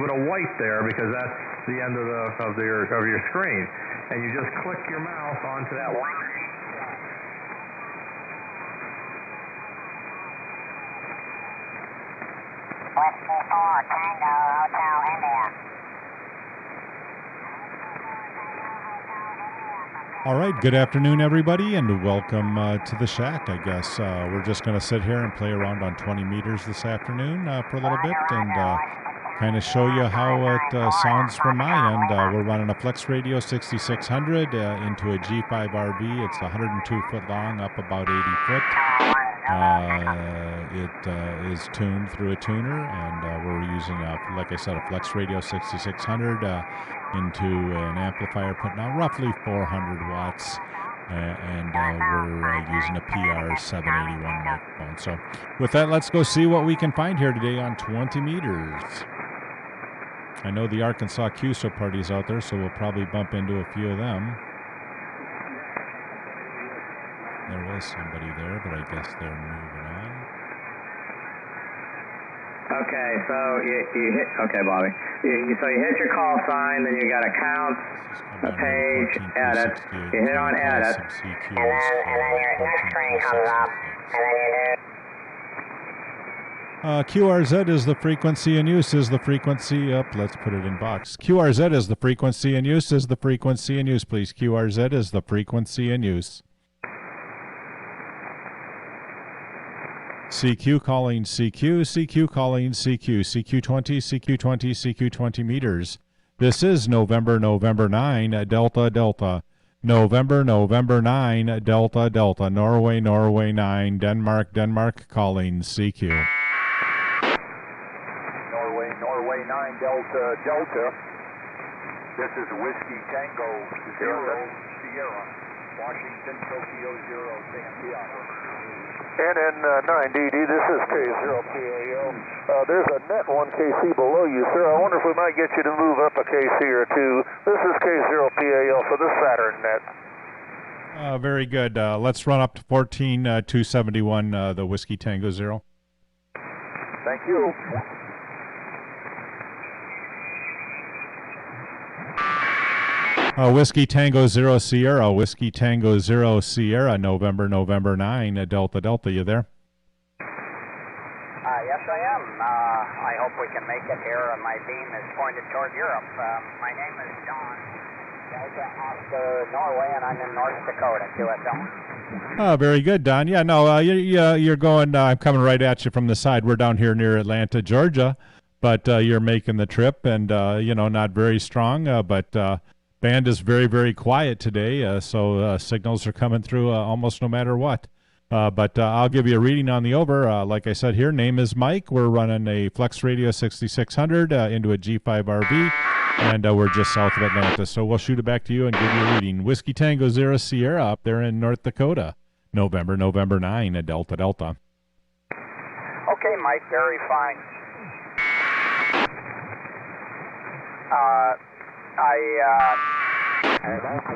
With a white there because that's the end of your screen, and you just click your mouse onto that line. Whiskey 4, Tango, Hotel India. All right, good afternoon, everybody, and welcome to the Shack, I guess. We're just going to sit here and play around on 20 meters this afternoon for a little bit and kind of show you how it sounds from my end. We're running a Flex Radio 6600 into a G5 RV. It's 102 foot long, up about 80 foot. It is tuned through a tuner, and we're using, like I said, a Flex Radio 6600 into an amplifier putting out roughly 400 watts, and we're using a PR781 microphone. So with that, let's go see what we can find here today on 20 meters. I know the Arkansas QSO party's out there, so we'll probably bump into a few of them. There was somebody there, but I guess they're moving on. Okay, so you hit, okay, Bobby. So you hit your call sign, then you got a count, a page, edit. You hit on edit. And then your next screen comes up, and then you do. QRZ is the frequency in use, is the frequency up. Let's put it in box. QRZ is the frequency in use, is the frequency in use, please. QRZ is the frequency in use. CQ calling CQ, CQ calling CQ, CQ20, CQ20, CQ20 meters. This is November 9, Delta, Delta. November 9, Delta, Delta. Norway 9, Denmark calling CQ. Norway 9, Delta, Delta. This is Whiskey Tango 0, Sierra. Washington, Tokyo 0, Santiago. NN9DD, this is K0PAO. There's a net 1KC below you, sir. I wonder if we might get you to move up a KC or two. This is K0PAO for the Saturn net. Very good. Let's run up to 14,271, the Whiskey Tango 0. Thank you. Whiskey Tango 0 Sierra, Whiskey Tango 0 Sierra, November 9, Delta, Delta. You there? Yes, I am. I hope we can make it here. My beam is pointed toward Europe. My name is Don, Delta Oscar, Norway, and I'm in North Dakota, QSL. Very good, Don. Yeah, no, you're going, I'm coming right at you from the side. We're down here near Atlanta, Georgia, but you're making the trip, and, not very strong, but band is very, very quiet today, so signals are coming through almost no matter what. But I'll give you a reading on the over. Like I said here, name is Mike. We're running a Flex Radio 6600 into a G5 RV, and we're just south of Atlanta. So we'll shoot it back to you and give you a reading. Whiskey Tango 0 Sierra up there in North Dakota, November 9, Delta, Delta. Okay, Mike, very fine.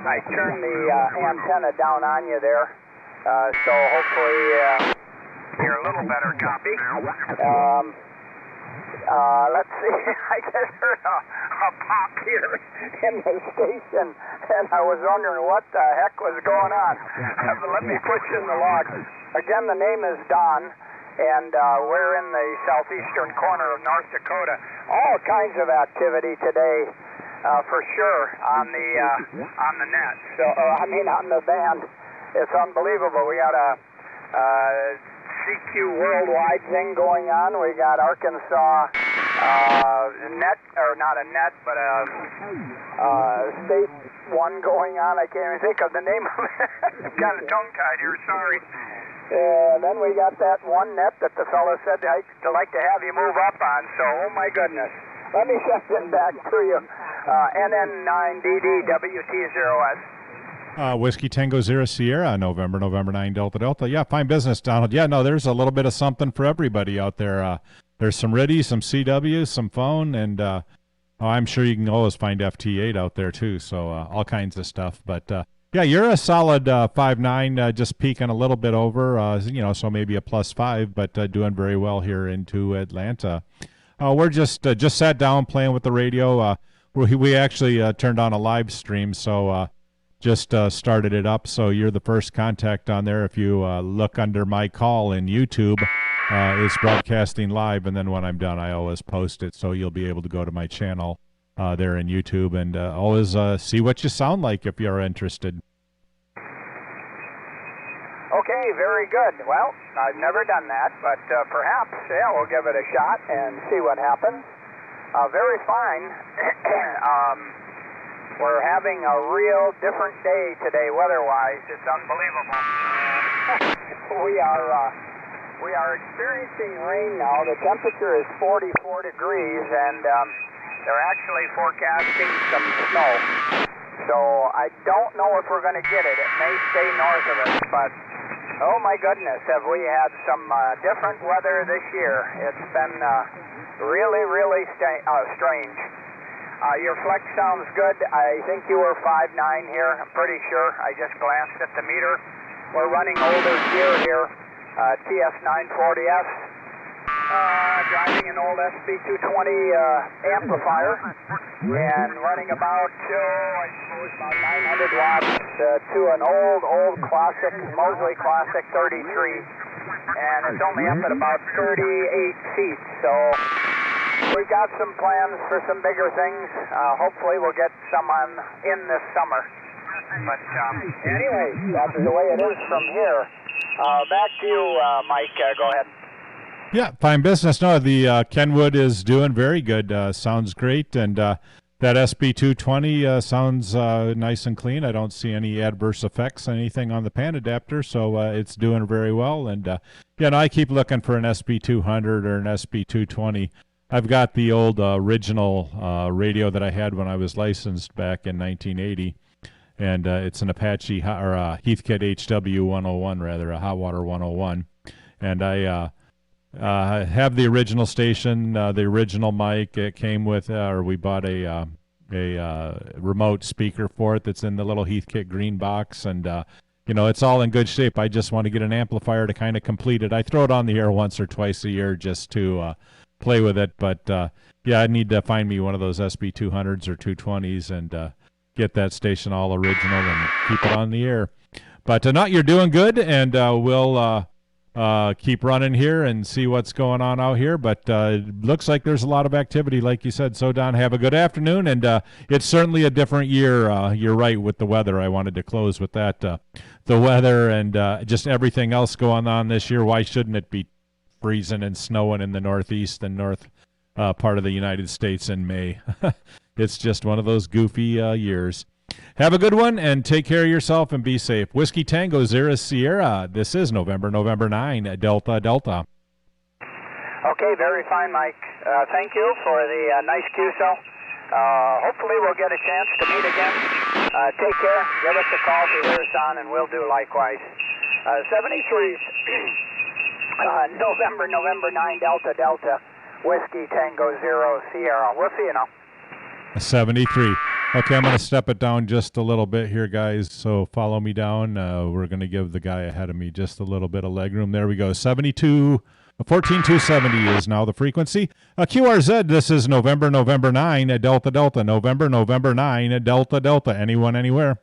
I turned the antenna down on you there, so hopefully you're a little better copy. Let's see, I just heard a pop here in the station, and I was wondering what the heck was going on. Let me put you in the log. Again, the name is Don, and we're in the southeastern corner of North Dakota. All kinds of activity today. For sure on the net. So on the band, it's unbelievable. We got a CQ worldwide thing going on. We got Arkansas net, or not a net, but a state one going on. I can't even think of the name of it. I'm kind of tongue-tied here. Sorry. Then we got that one net that the fellow said I'd like to have you move up on. So, oh my goodness. Let me send it back to you. NN9DD WT0S. Whiskey Tango 0 Sierra, November 9, Delta, Delta. Yeah, fine business, Donald. Yeah, no, there's a little bit of something for everybody out there. There's some RIDI, some CW, some phone, and I'm sure you can always find FT8 out there too, so all kinds of stuff. But yeah, you're a solid 5.9, just peaking a little bit over, so maybe a +5, but doing very well here into Atlanta. We're just sat down playing with the radio. We actually turned on a live stream, so just started it up. So you're the first contact on there. If you look under my call in YouTube, it's broadcasting live, and then when I'm done, I always post it. So you'll be able to go to my channel there in YouTube and always see what you sound like if you're interested. Okay, very good. Well, I've never done that, but perhaps, yeah, we'll give it a shot and see what happens. Very fine. We're having a real different day today weather-wise. It's unbelievable. We are experiencing rain now. The temperature is 44 degrees, and they're actually forecasting some snow. So I don't know if we're going to get it. It may stay north of us, but oh my goodness, have we had some different weather this year. It's been really, really strange. Your flex sounds good. I think you were 5.9 here, I'm pretty sure. I just glanced at the meter. We're running older gear here, TS940S. Driving an old SB220 amplifier and running about, I suppose, about 900 watts to an old classic, Mosley Classic 33, and it's only up at about 38 feet, so we've got some plans for some bigger things. Hopefully we'll get some in this summer, but anyway, that's the way it is from here. Back to you, Mike, go ahead. Yeah, fine business. No, the Kenwood is doing very good. Sounds great, and that SB220 sounds nice and clean. I don't see any adverse effects, anything on the pan adapter, so it's doing very well. And I keep looking for an SB200 or an SB220. I've got the old original radio that I had when I was licensed back in 1980, and it's an Apache or Heathkit HW 101, rather a Hot Water 101, and I have the original station, the original mic. It came with, or we bought a remote speaker for it that's in the little Heathkit green box, and it's all in good shape. I just want to get an amplifier to kind of complete it. I throw it on the air once or twice a year just to play with it, but I need to find me one of those SB200s or 220s and get that station all original and keep it on the air. But you're doing good, and we'll keep running here and see what's going on out here, but it looks like there's a lot of activity, like you said. So, Don, have a good afternoon, and it's certainly a different year. You're right with the weather. I wanted to close with that. The weather and just everything else going on this year. Why shouldn't it be freezing and snowing in the Northeast and north part of the United States in May? It's just one of those goofy years. Have a good one, and take care of yourself and be safe. Whiskey Tango, Zero Sierra. This is November 9, Delta Delta. Okay, very fine, Mike. Thank you for the nice QSO. Hopefully we'll get a chance to meet again. Take care. Give us a call if you hear us on, and we'll do likewise. 73's November 9, Delta Delta. Whiskey Tango, Zero Sierra. We'll see you now. 73. Okay, I'm going to step it down just a little bit here, guys, so follow me down. We're going to give the guy ahead of me just a little bit of leg room. There we go. 14270 is now the frequency. QRZ, this is November 9, Delta Delta. November 9, Delta Delta. Anyone, anywhere?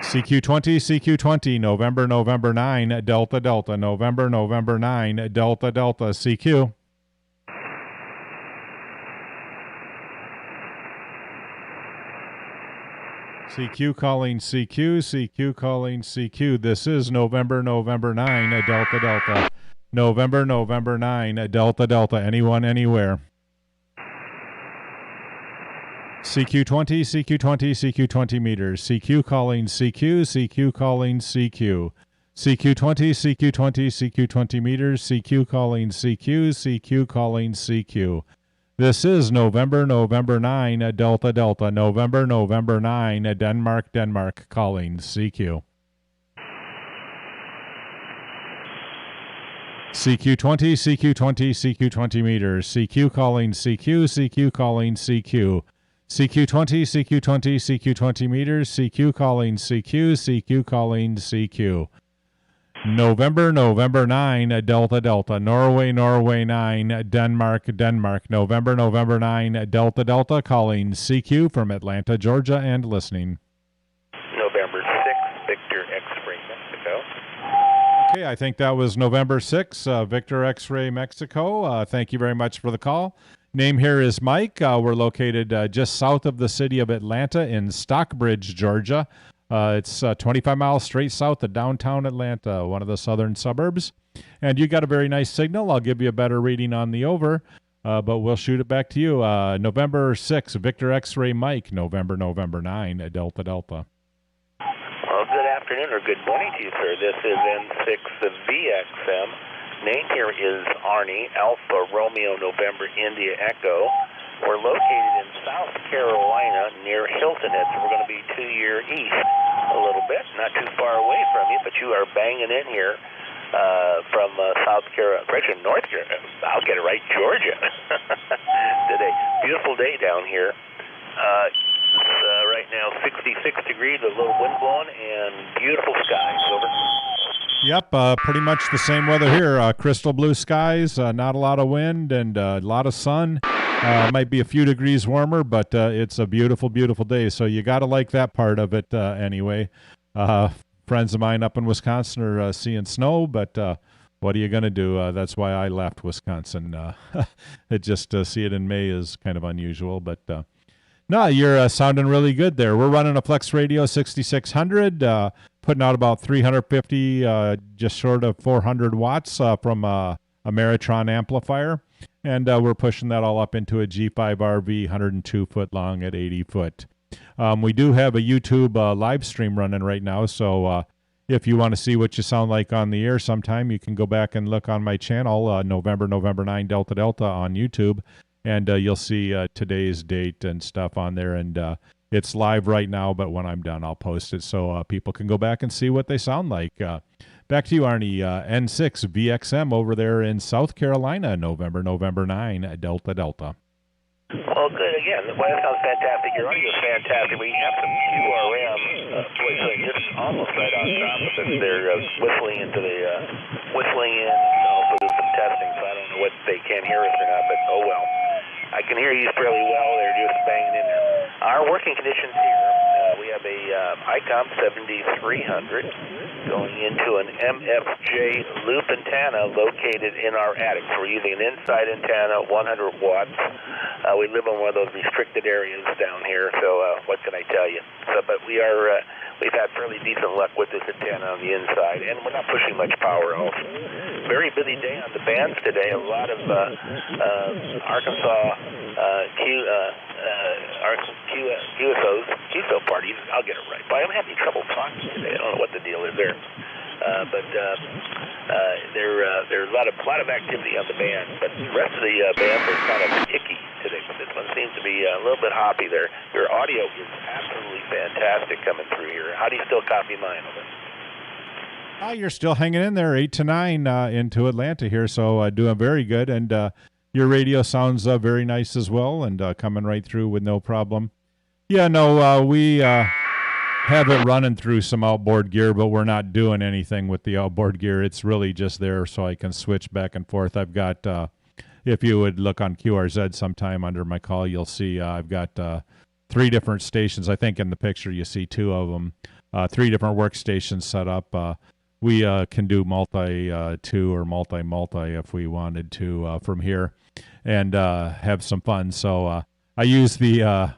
CQ20, November 9, Delta Delta. November 9, Delta Delta. CQ. CQ calling CQ, CQ calling CQ. This is November 9, Delta Delta. November 9, Delta Delta. Anyone, anywhere. CQ20, CQ20 meters. CQ calling CQ, CQ calling CQ. CQ20, CQ20 meters. CQ calling CQ, CQ calling CQ. This is November 9, Delta Delta. November 9, Denmark calling CQ. CQ20 meters. CQ calling CQ, CQ calling CQ. CQ20 meters. CQ calling CQ, CQ calling CQ. November 9, Delta Delta, Norway 9, Denmark November 9, Delta Delta, calling CQ from Atlanta, Georgia, and listening. November 6, Victor X-Ray, Mexico. Okay, I think that was November 6, Victor X-Ray, Mexico. Thank you very much for the call. Name here is Mike. We're located just south of the city of Atlanta in Stockbridge, Georgia. It's 25 miles straight south of downtown Atlanta, one of the southern suburbs. And you got a very nice signal. I'll give you a better reading on the over, but we'll shoot it back to you. November 6, Victor X-Ray Mike, November 9, Delta Delta. Well, good afternoon or good morning to you, sir. This is N6 VXM. Name here is Arnie, Alpha Romeo November India Echo. We're located in South Carolina near Hilton Head, so we're going to be 2 year east a little bit, not too far away from you, but you are banging in here from South Carolina, actually North Carolina, I'll get it right, Georgia. Today, beautiful day down here. It's right now 66 degrees, a little wind blowing, and beautiful skies. Over. Yep, pretty much the same weather here. Crystal blue skies, not a lot of wind, and a lot of sun. Might be a few degrees warmer, but it's a beautiful, beautiful day. So you got to like that part of it anyway. Friends of mine up in Wisconsin are seeing snow, but what are you going to do? That's why I left Wisconsin. It just see it in May is kind of unusual, but no, you're sounding really good there. We're running a Flex Radio 6600, putting out about 350, just short of 400 watts from a Meritron amplifier. And we're pushing that all up into a G5 RV, 102 foot long at 80 foot. We do have a YouTube live stream running right now, so if you want to see what you sound like on the air sometime, you can go back and look on my channel, November 9 Delta Delta on YouTube, and you'll see today's date and stuff on there. And it's live right now, but when I'm done, I'll post it so people can go back and see what they sound like. Back to you, Arnie. N6 VXM over there in South Carolina, November 9, Delta Delta. Well, good. Again, well, that sounds fantastic. Your audio is fantastic. We have some QRM just almost right on top of us. They're whistling in, and also do some testing, so I don't know what they can hear us or not, but oh well. I can hear you fairly well. They're just banging in there. Our working conditions here, we have a ICOM 7300 going into an MFJ loop antenna located in our attic. So we're using an inside antenna, 100 watts. We live in one of those restricted areas down here, so what can I tell you? But we've had fairly decent luck with this antenna on the inside, and we're not pushing much power off. Very busy day on the bands today. A lot of Arkansas QSO parties. I'll get it right. But I'm having trouble talking today. I don't know what the deal is there. But there's a lot of activity on the band. But the rest of the bands are kind of icky today. But this one seems to be a little bit hoppy there. Your audio is absolutely fantastic coming through here. How do you still copy mine over? You're still hanging in there, 8 to 9 into Atlanta here, so doing very good. And your radio sounds very nice as well, and coming right through with no problem. Yeah, no, we have it running through some outboard gear, but we're not doing anything with the outboard gear. It's really just there so I can switch back and forth. I've got, if you would look on QRZ sometime under my call, you'll see I've got 3 different stations. I think in the picture you see 2 of them, 3 different workstations set up. We can do multi-2 or multi-multi if we wanted to from here and have some fun. So I use the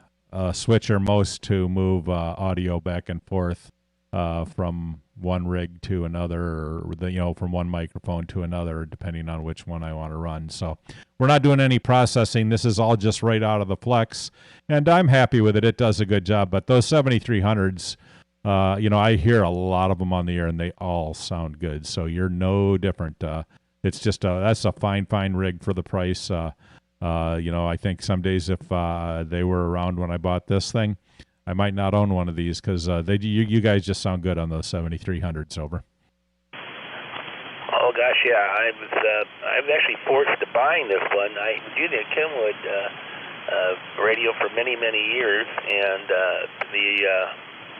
switcher most to move audio back and forth from one rig to another, or from one microphone to another, depending on which one I want to run. So we're not doing any processing. This is all just right out of the Flex, and I'm happy with it. It does a good job. But those 7300s, I hear a lot of them on the air, and they all sound good. So you're no different. It's just that's a fine rig for the price. I think some days if they were around when I bought this thing, I might not own one of these because you guys just sound good on those 7300s over. Oh gosh, yeah, I was actually forced to buying this one. I used a Kenwood radio for many years, and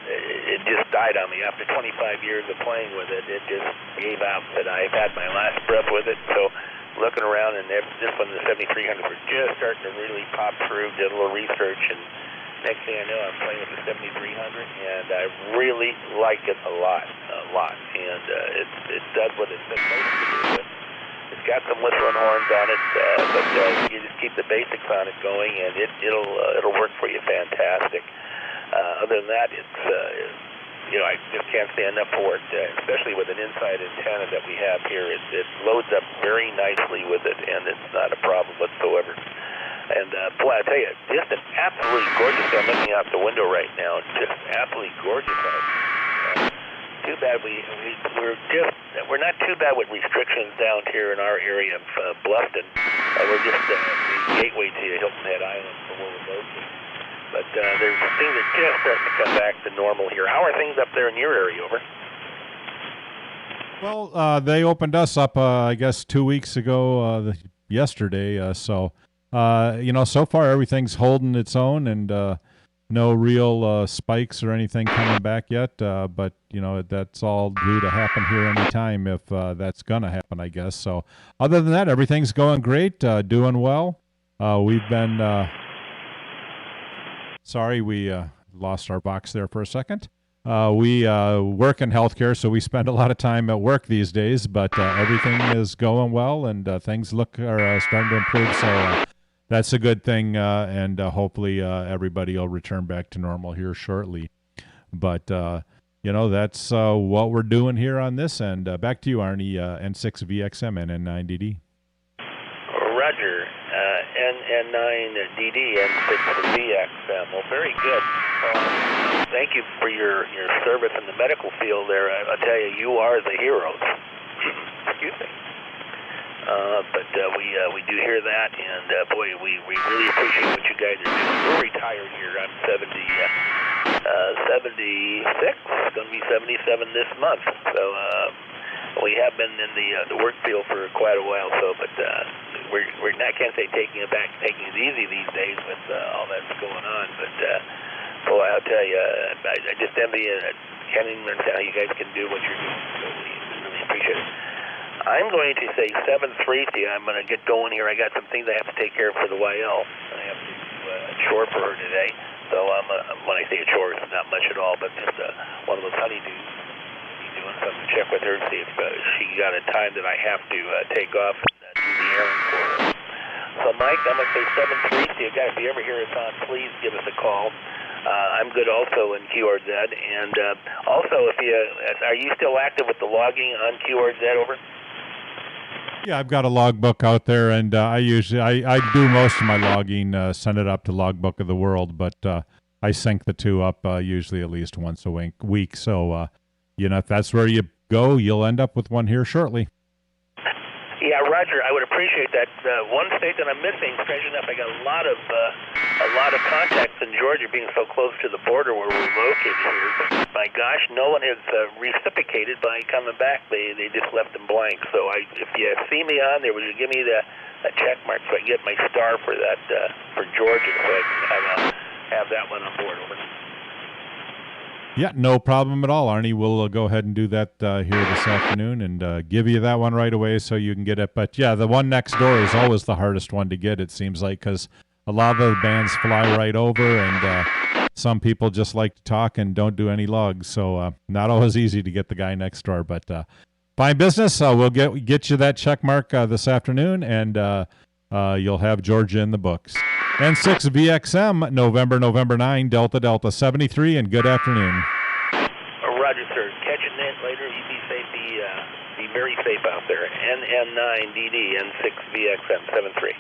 it just died on me. After 25 years of playing with it, it just gave out that I've had my last breath with it. So looking around, and this one, the 7300, we're just starting to really pop through, did a little research, and next thing I know, I'm playing with the 7300, and I really like it a lot. And it does what it's supposed to do. It's got some whistling horns on it, but you just keep the basics on it going, and it'll work for you fantastic. Other than that, I just can't stand up for it, especially with an inside antenna that we have here. It loads up very nicely with it, and it's not a problem whatsoever. And boy, I tell you, just an absolutely gorgeous. I'm looking out the window right now. Just absolutely gorgeous out. Too bad we're not too bad with restrictions down here in our area of Bluffton. We're just the gateway to Hilton Head Island from where we're located. But there's things that just starting to come back to normal here. How are things up there in your area, over? Well, they opened us up, I guess, 2 weeks ago, yesterday. So far everything's holding its own, and no real spikes or anything coming back yet. But that's all due to happen here anytime if that's going to happen, I guess. So other than that, everything's going great, doing well. We've been... Sorry, we lost our box there for a second. We work in healthcare, so we spend a lot of time at work these days, but everything is going well, and things are starting to improve, so that's a good thing, and hopefully everybody will return back to normal here shortly. But, that's what we're doing here on this end. Back to you, Arnie, N6VXM, NN9DD. Roger. NN9DD, N6VXM. Well, very good. Thank you for your service in the medical field there. I'll tell you, you are the heroes. Excuse me. But we do hear that, and boy, we really appreciate what you guys are doing. We're retired here. I'm 76, going to be 77 this month. So we have been in the work field for quite a while. So, but we're not, can't say taking it easy these days with all that's going on. But boy, I'll tell you, I just envy you. Can't even understand how you guys can do what you're doing. So we really appreciate it. I'm going to say 7:30. I'm going to get going here. I got some things I have to take care of for the YL. I have to do a chore for her today. So when I say a chore, it's not much at all, but just one of those honeydews. Doing something to check with her to see if she got a time that I have to take off and do the errand for her. So, Mike, I'm going to say 7:30. Guys, if you ever hear us on, please give us a call. I'm good also in QRZ, and also, are you still active with the logging on QRZ, over? Yeah, I've got a logbook out there, and I do most of my logging, send it up to Logbook of the World, but I sync the two up usually at least once a week. So, if that's where you go, you'll end up with one here shortly. Yeah, Roger, I would appreciate that. One state that I'm missing, strange enough, I got a lot of contacts in Georgia, being so close to the border where we're located here. But my gosh, no one has reciprocated by coming back. They just left them blank. So if you see me on there, would you give me a check mark so I can get my star for that for Georgia, so I can have that one on board? Over. Yeah, no problem at all, Arnie. We'll go ahead and do that here this afternoon and give you that one right away so you can get it. But, yeah, the one next door is always the hardest one to get, it seems like, because a lot of the bands fly right over, and some people just like to talk and don't do any logs. So not always easy to get the guy next door. But fine business. We'll get you that check mark this afternoon, and you'll have Georgia in the books. N6VXM, November 9, Delta 73, and good afternoon. Roger, sir. Catch it in later. You be safe. Be very safe out there. NN9DD, N6VXM, 73.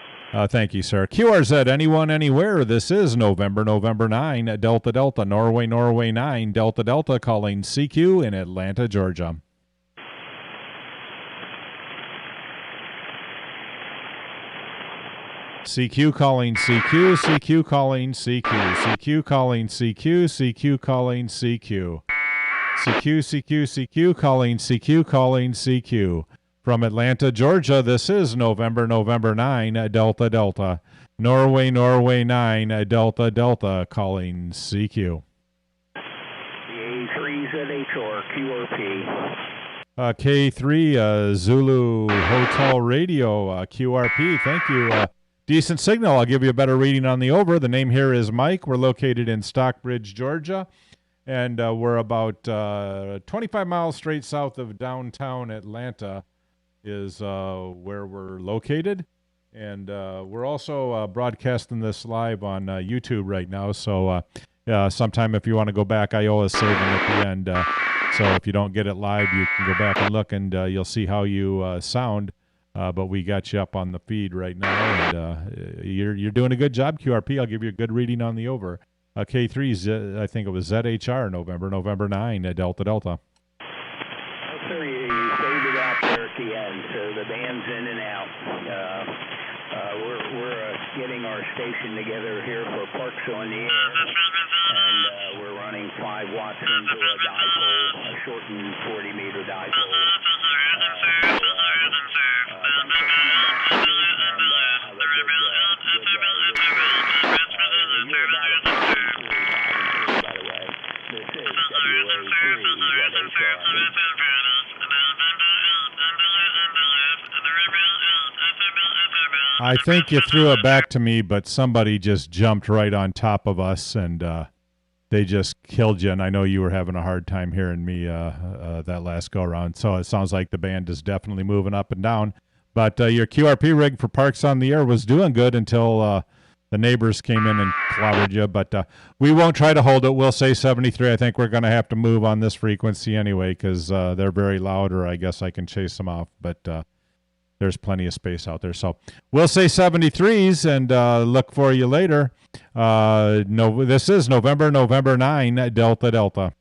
Thank you, sir. QRZ, anyone, anywhere. This is November 9, Delta, Norway 9, Delta, calling CQ in Atlanta, Georgia. CQ calling CQ, CQ calling CQ, CQ calling CQ, CQ calling CQ. CQ calling CQ calling CQ. From Atlanta, Georgia, this is November 9, Delta. Norway 9, Delta, calling CQ. The or QRP? K3 Zulu Hotel Radio, QRP. Thank you. Decent signal. I'll give you a better reading on the over. The name here is Mike. We're located in Stockbridge, Georgia, and we're about 25 miles straight south of downtown Atlanta is where we're located. And we're also broadcasting this live on YouTube right now. So sometime if you want to go back, I always save them at the end. So if you don't get it live, you can go back and look, and you'll see how you sound. But we got you up on the feed right now, and you're doing a good job, QRP. I'll give you a good reading on the over. K3, I think it was ZHR, November 9, Delta Delta. Oh, sir, you saved it out there at the end, so the band's in and out. We're getting our station together here for Parks on the Air, and we're running 5 watts into a dipole, a shortened 40-meter dipole. I think you threw it back to me, but somebody just jumped right on top of us, and they just killed you. And I know you were having a hard time hearing me that last go-around. So it sounds like the band is definitely moving up and down. But your QRP rig for Parks on the Air was doing good until the neighbors came in and clobbered you. But we won't try to hold it. We'll say 73. I think we're going to have to move on this frequency anyway because they're very loud, or I guess I can chase them off. But there's plenty of space out there. So we'll say 73s and look for you later. No, this is November 9, Delta Delta.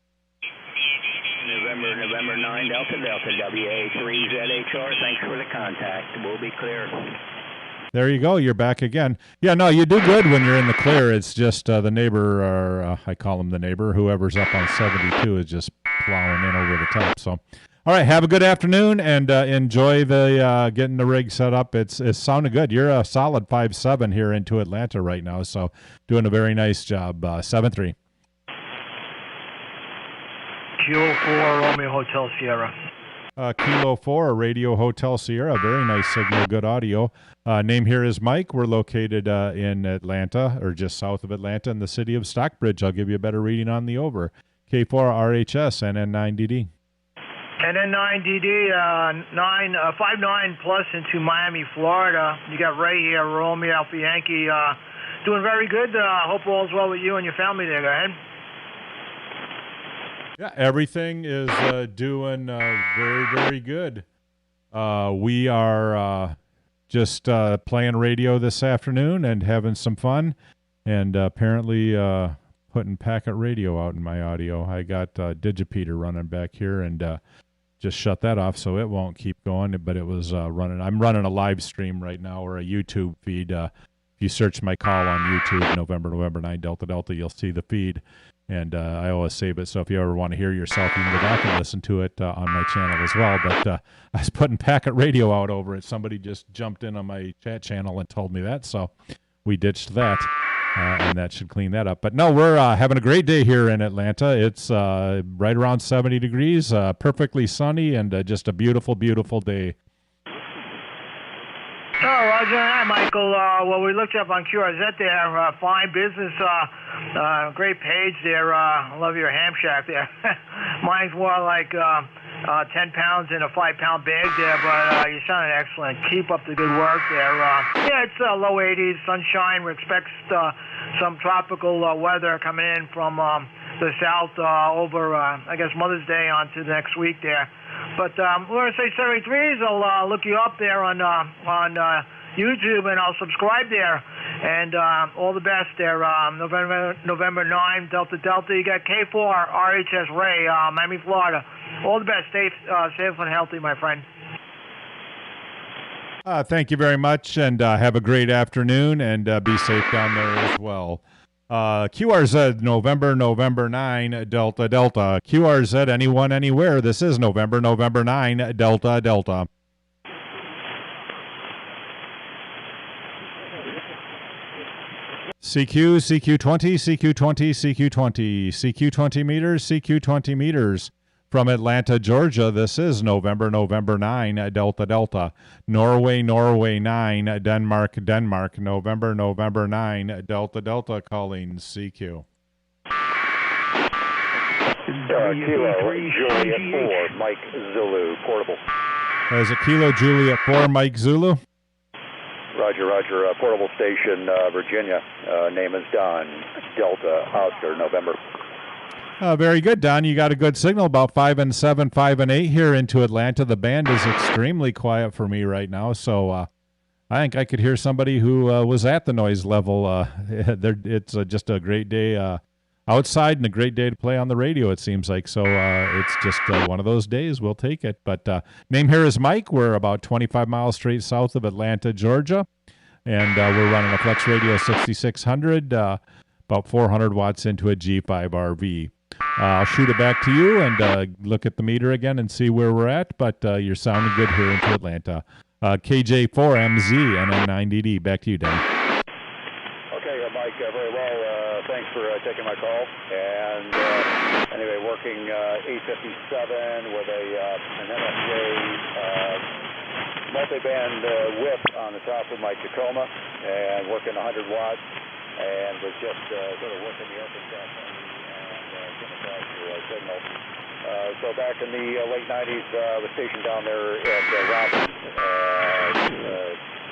November 9, Delta Delta, WA3ZHR. Thanks for the contact. We'll be clear. There you go. You're back again. Yeah, no, you do good when you're in the clear. It's just the neighbor, or I call him the neighbor, whoever's up on 72 is just plowing in over the top. So, all right, have a good afternoon and enjoy the getting the rig set up. It's sounding good. You're a solid 5.7 here into Atlanta right now, so doing a very nice job. 7-3. Kilo 4, Romeo Hotel Sierra. Kilo 4, Radio Hotel Sierra. Very nice signal, good audio. Name here is Mike. We're located in Atlanta, or just south of Atlanta, in the city of Stockbridge. I'll give you a better reading on the over. K4 RHS NN9DD. NN9DD, 59 plus into Miami, Florida. You got Ray here, Romeo Alpha Yankee, doing very good. Hope all's well with you and your family there. Go ahead. Yeah, everything is doing very, very good. We are just playing radio this afternoon and having some fun, and apparently putting packet radio out in my audio. I got Digipeater running back here, and just shut that off so it won't keep going, but it was running. I'm running a live stream right now, or a YouTube feed. If you search my call on YouTube, November 9, Delta Delta, you'll see the feed. And I always save it, so if you ever want to hear yourself, you can go back and listen to it on my channel as well. But I was putting packet radio out over it. Somebody just jumped in on my chat channel and told me that, so we ditched that, and that should clean that up. But no, we're having a great day here in Atlanta. It's right around 70 degrees, perfectly sunny, and just a beautiful, beautiful day. Oh, Roger. Hi, Michael. Well, we looked up on QRZ there. Fine business. Great page there. I love your ham shack there. Mine's more like 10 pounds in a 5-pound bag there, but you sounded excellent. Keep up the good work there. Yeah, it's low 80s, sunshine. We expect some tropical weather coming in from the south over, I guess, Mother's Day on to the next week there. But we're going to say 73s. I'll look you up there on YouTube, and I'll subscribe there. And all the best there. November 9, Delta Delta. You got K4 RHS Ray, Miami, Florida. All the best. Stay safe and healthy, my friend. Thank you very much, and have a great afternoon, and be safe down there as well. QRZ, November 9, Delta Delta. QRZ, anyone, anywhere. This is November 9, Delta Delta. CQ20, CQ20, CQ20, CQ20 meters, CQ20 meters. from Atlanta, Georgia. This is November 9, Delta Delta. Norway 9, Denmark, November 9, Delta Delta, calling CQ. Kilo Juliet 4, Mike Zulu, portable. There's a Kilo Juliet 4, Mike Zulu. Roger, portable station, Virginia. Name is Don, Delta, Oscar, November. Very good, Don. You got a good signal, about 5 and 7, 5 and 8 here into Atlanta. The band is extremely quiet for me right now, so I think I could hear somebody who was at the noise level. It's just a great day outside and a great day to play on the radio, it seems like. So it's just one of those days. We'll take it. But name here is Mike. We're about 25 miles straight south of Atlanta, Georgia, and we're running a Flex Radio 6600, about 400 watts into a G5 RV. I'll shoot it back to you and look at the meter again and see where we're at, but you're sounding good here into Atlanta. KJ4MZ, NN9DD. Back to you, Dan. Okay, Mike, very well. Thanks for taking my call. And anyway, working 857 with an NFJ multi-band whip on the top of my Tacoma and working 100 watts and was just sort of working the open test and came across your signal. So back in the late 90s, I was stationed down there at Robin,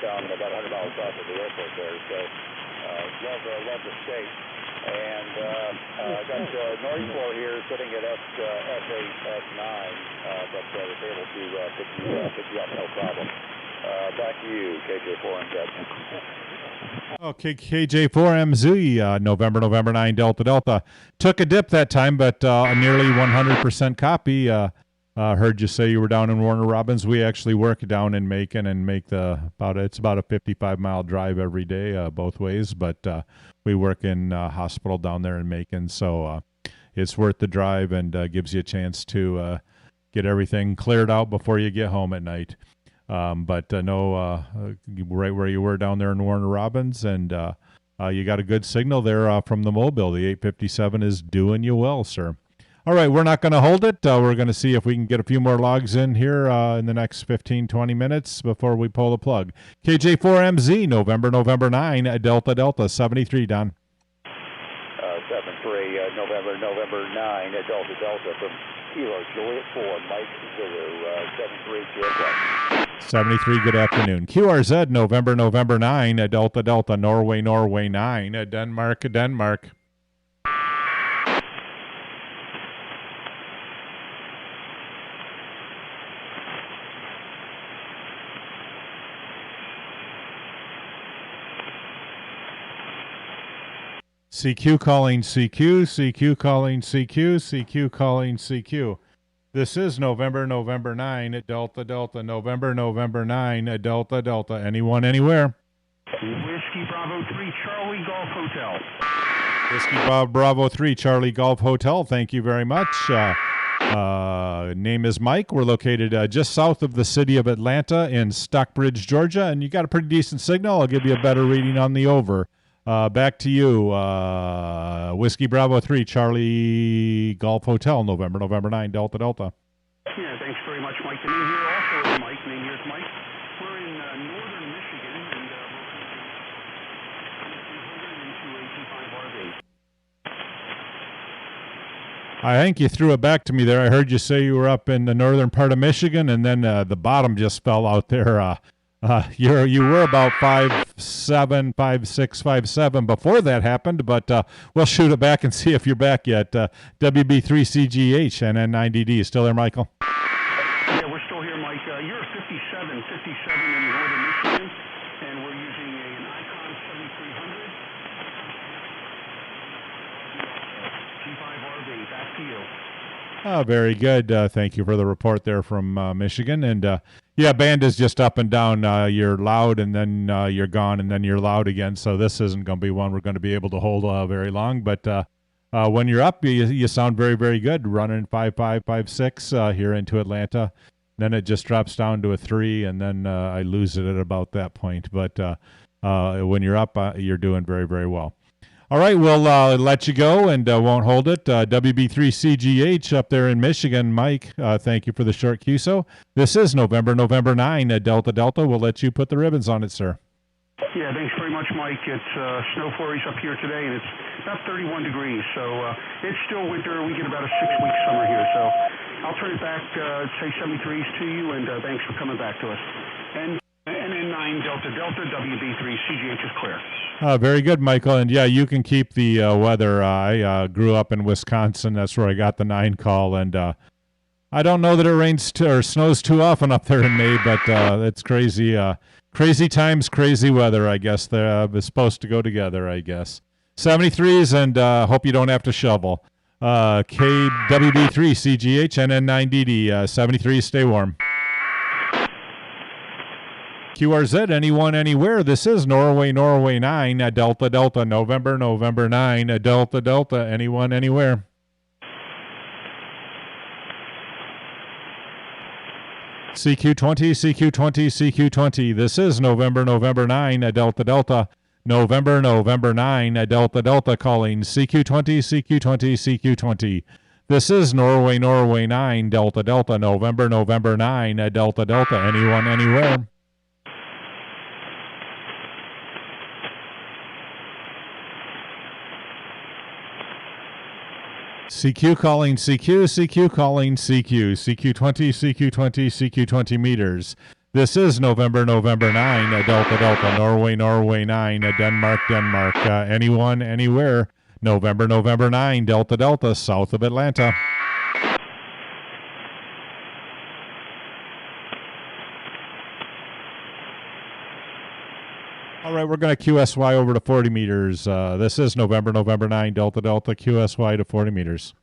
down about 100 miles south of the airport there. So love the state. And I got noise floor here sitting at S8, S9, but was able to pick you up, no problem. Back to you, KJ4MZ. Okay, KJ4MZ, November 9, Delta Delta. Took a dip that time, but nearly 100% copy. Heard you say you were down in Warner Robins. We actually work down in Macon and make it's about a 55-mile drive every day, both ways. But we work in hospital down there in Macon, so it's worth the drive and gives you a chance to get everything cleared out before you get home at night. But right where you were down there in Warner Robins, and you got a good signal there from the mobile. The 857 is doing you well, sir. All right, we're not going to hold it. We're going to see if we can get a few more logs in here in the next 15, 20 minutes before we pull the plug. KJ4MZ, November 9, Delta Delta, 73, Don. 73, November 9, Delta Delta from Kilo Juliet 4, Mike Zulu, 73, Juliet 73, good afternoon. QRZ, November 9, Delta Delta, Norway 9, Denmark. CQ calling CQ, CQ calling CQ, CQ calling CQ. This is November 9, Delta Delta, November 9, Delta Delta. Anyone, anywhere? Whiskey Bravo 3, Charlie Golf Hotel. Whiskey Bravo 3, Charlie Golf Hotel. Thank you very much. Name is Mike. We're located just south of the city of Atlanta in Stockbridge, Georgia, and you got a pretty decent signal. I'll give you a better reading on the over. Back to you, Whiskey Bravo 3, Charlie Golf Hotel, November 9, Delta Delta. Yeah, thanks very much, Mike. The name here also is Mike. Name here is Mike. We're in northern Michigan, and we're into a G5 RV. I think you threw it back to me there. I heard you say you were up in the northern part of Michigan, and then the bottom just fell out there. You were about 5'7", 5'6", 5'7" before that happened, but we'll shoot it back and see if you're back yet. WB3CGH, NN9DD. Still there, Michael? Yeah, we're still here, Mike. You're 57 in northern Michigan, and we're using an Icon 7300. G5RV. Back to you. Very good. Thank you for the report there from Michigan. And yeah, band is just up and down. You're loud, and then you're gone, and then you're loud again. So this isn't going to be one we're going to be able to hold very long. But when you're up, you sound very, very good, running 5.5, 5.6 here into Atlanta. Then it just drops down to a 3, and then I lose it at about that point. But when you're up, you're doing very, very well. All right, we'll let you go and won't hold it. WB3CGH up there in Michigan. Mike, thank you for the short QSO. This is November 9, Delta Delta. We'll let you put the ribbons on it, sir. Yeah, thanks very much, Mike. It's snow flurries up here today, and it's about 31 degrees, so it's still winter. We get about a 6-week summer here, so I'll turn it back, say 73s to you, and thanks for coming back to us. And NN9 Delta Delta, WB3CGH is clear. Very good, Michael. And yeah, you can keep the weather. I grew up in Wisconsin. That's where I got the 9 call. And I don't know that it rains or snows too often up there in May, but it's crazy. Crazy times, crazy weather, I guess. They're supposed to go together, I guess. 73s, and hope you don't have to shovel. KWB3 CGH NN9DD 73, stay warm. QRZ, anyone, anywhere. This is Norway 9, Delta Delta, November 9, Delta Delta, anyone, anywhere. CQ20, CQ20. This is November 9, Delta Delta, November 9, Delta Delta, calling CQ20, CQ20. This is Norway 9, Delta Delta, November 9, Delta Delta, anyone, anywhere. CQ calling CQ calling CQ, CQ20 meters. This is November 9, Delta Delta, Norway 9, Denmark. Anyone, anywhere. November 9, Delta Delta, south of Atlanta. All right, we're going to QSY over to 40 meters. This is November 9, Delta Delta, QSY to 40 meters.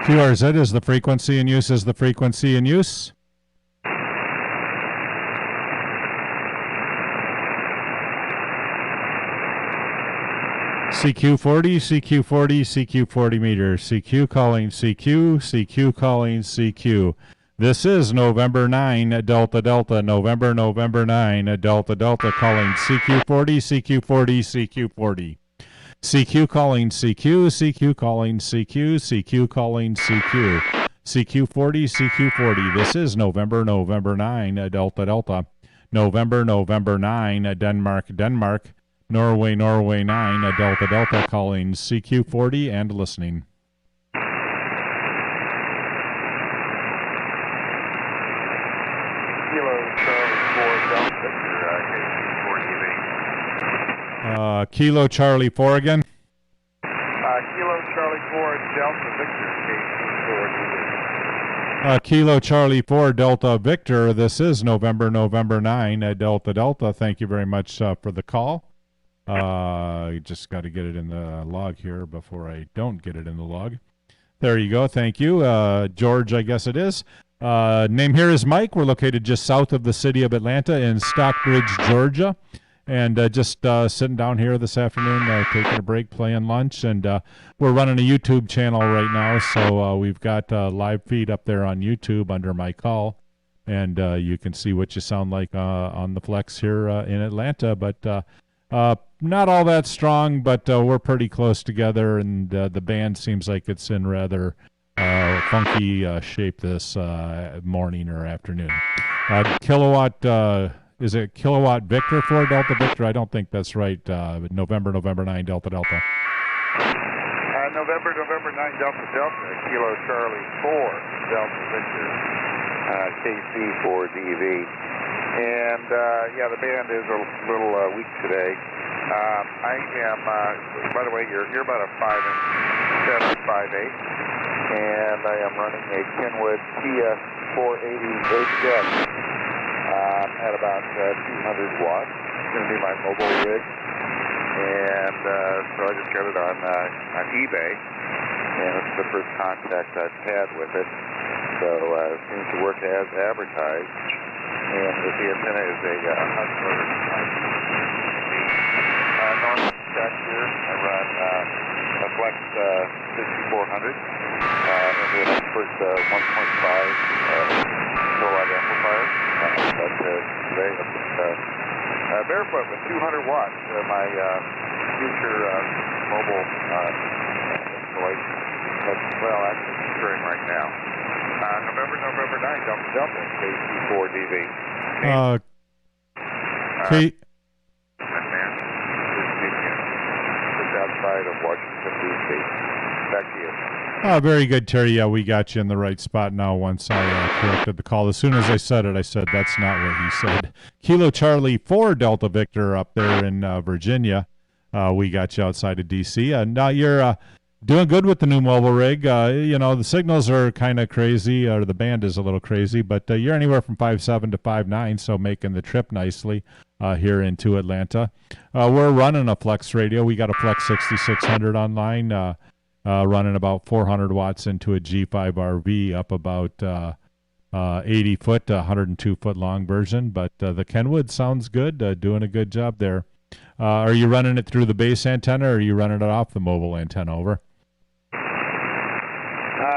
QRZ is the frequency in use, CQ40 meters. CQ calling CQ calling CQ. This is November 9, Delta Delta, November 9, Delta Delta, calling CQ40. CQ calling CQ calling CQ calling CQ. CQ40. This is November 9, Delta Delta, November 9, Denmark. Norway 9, Delta Delta, calling CQ40 and listening. Kilo Charlie 4 again. Kilo Charlie 4 Delta Victor, Kilo Charlie 4 Delta Victor. This is November 9, Delta Delta. Thank you very much for the call. Just got to get it in the log here before I don't get it in the log. There you go. Thank you. George, I guess it is. Name here is Mike. We're located just south of the city of Atlanta in Stockbridge, Georgia. And just sitting down here this afternoon, taking a break, playing lunch. And we're running a YouTube channel right now. So we've got a live feed up there on YouTube under my call. And you can see what you sound like on the flex here in Atlanta. But not all that strong, but we're pretty close together. And the band seems like it's in rather funky shape this morning or afternoon. Kilowatt, is it Kilowatt Victor 4 Delta Victor? I don't think that's right. November 9 Delta Delta. November 9 Delta Delta, Kilo Charlie 4 Delta Victor, KC4DV. And yeah, the band is a little weak today. I am, by the way, you're about a 5'7", 5'8", and I am running a Kenwood TS480 HS at about 200 watts. It's going to be my mobile rig. And so I just got it on eBay, and it's the first contact I've had with it. So it seems to work as advertised. And the antenna is a Hustler normal stack here. I run a Flex 6400 into an Expert 1.5 kilowatt amplifier. But today barefoot with 200 watts, my future mobile installation. That's, well, actually occurring right now. November 9, Delta, KC4DV. Just outside of Washington, D.C. Back to you. Very good, Terry. Yeah, we got you in the right spot now once I corrected the call. As soon as I said it, I said that's not what he said. Kilo Charlie 4 Delta Victor up there in Virginia. We got you outside of D.C. Now you're doing good with the new mobile rig. You know, the signals are kind of crazy, or the band is a little crazy, but you're anywhere from 5'7" to 5'9", so making the trip nicely here into Atlanta. We're running a Flex radio. We got a Flex 6600 online, running about 400 watts into a G5 RV up about 80 foot, 102 foot long version. But the Kenwood sounds good, doing a good job there. Are you running it through the base antenna, or are you running it off the mobile antenna? Over.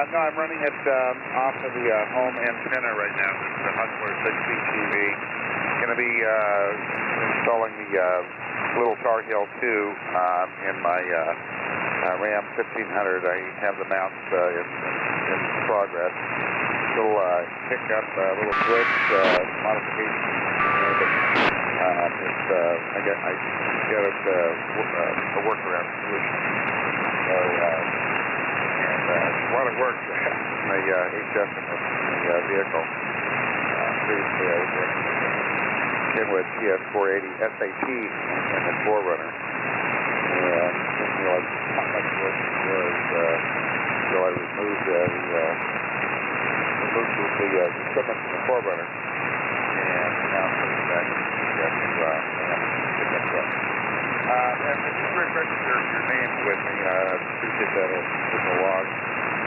No, I'm running it off of the home antenna right now. This is the Hustler 6 TV. Going to be installing the little Tar Heel 2 in my Ram 1500. I have the mounts in progress. Little pickup, little switch modification. I get it a workaround solution. So, a lot of work in the HS in the vehicle. Previously, I was in Kenwood TS480 SAT in the Forerunner. And didn't realize how much work it was until I removed the equipment from the Forerunner. And now I'm putting it back in the pickup truck. And just register your name with me. I appreciate that in the log.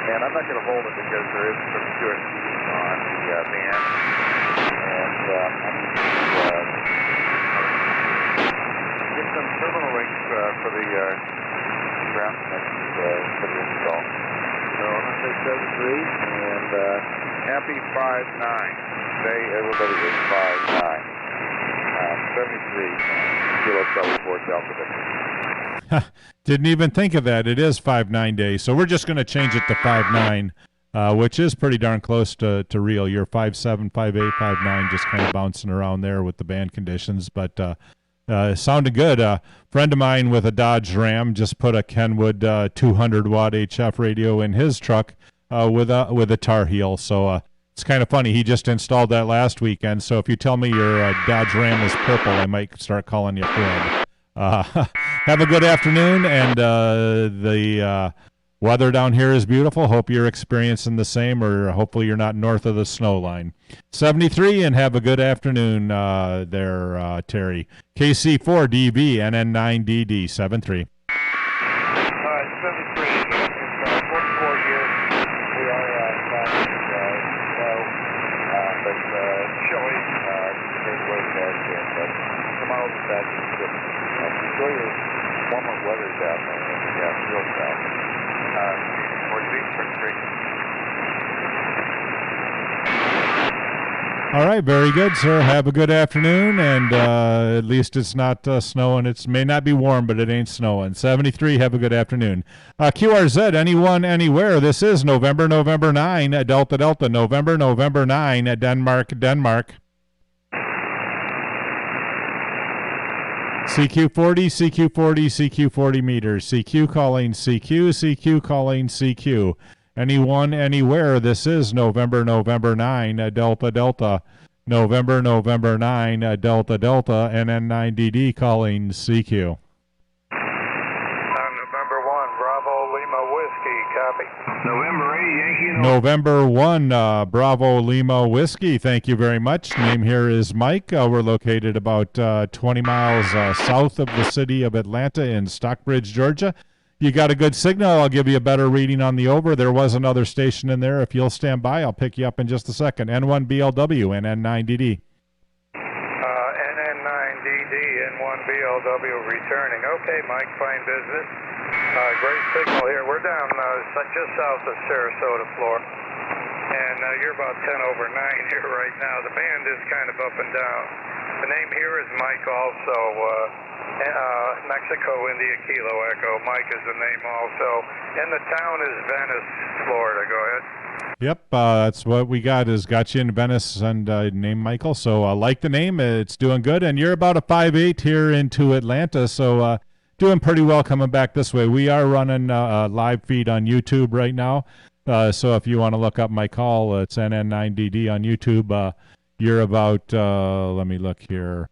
And I'm not going to hold it because there is some QSC on the band. And I'm going to get some terminal links for the ground connections for the install. So I'm going to say 73 and happy 5-9. Today everybody is 5-9. 73 Kilo Charlie 4 Delta Victor. Didn't even think of that. It is 5-9 days, so we're just going to change it to 5-9, which is pretty darn close to real. You're 5'7", 5'8", 5'9", just kind of bouncing around there with the band conditions, but sounded good. A friend of mine with a Dodge Ram just put a Kenwood 200-watt HF radio in his truck with a Tar Heel, so it's kind of funny. He just installed that last weekend, so if you tell me your Dodge Ram is purple, I might start calling you Fred. Have a good afternoon, and the weather down here is beautiful. Hope you're experiencing the same, or hopefully you're not north of the snow line. 73, and have a good afternoon there, Terry. KC4DV, NN9DD, 73. 73. It's 44 years. We are snow, but chilly. Anyway, but tomorrow will be back in the city. Enjoy your warmer weather down there in real south. For the All right, very good, sir. Have a good afternoon, and at least it's not snowing. It may not be warm, but it ain't snowing. 73, have a good afternoon. QRZ, anyone, anywhere. This is November 9, Delta Delta, November 9, Denmark. CQ40 meters. CQ calling CQ calling CQ. Anyone, anywhere. This is November 9, Delta Delta, November 9, Delta Delta, NN9DD calling CQ. November 1, Bravo Lima Whiskey, copy. November 8, Yankee. November 1, Bravo Lima Whiskey. Thank you very much. Name here is Mike. We're located about 20 miles south of the city of Atlanta in Stockbridge, Georgia. You got a good signal. I'll give you a better reading on the over. There was another station in there. If you'll stand by, I'll pick you up in just a second. N1BLW, NN9DD. NN9DD, N1BLW returning. Okay, Mike, fine business. Great signal here. We're down just south of Sarasota, Florida. And you're about 10 over 9 here right now. The band is kind of up and down. The name here is Mike also. Mexico, India, Kilo, Echo. Mike is the name also. And the town is Venice, Florida. Go ahead. Yep, that's what we got you in Venice and name Michael. So I like the name. It's doing good. And you're about a 5'8" here into Atlanta. So doing pretty well coming back this way. We are running a live feed on YouTube right now. So if you want to look up my call, it's NN9DD on YouTube. You're about, let me look here,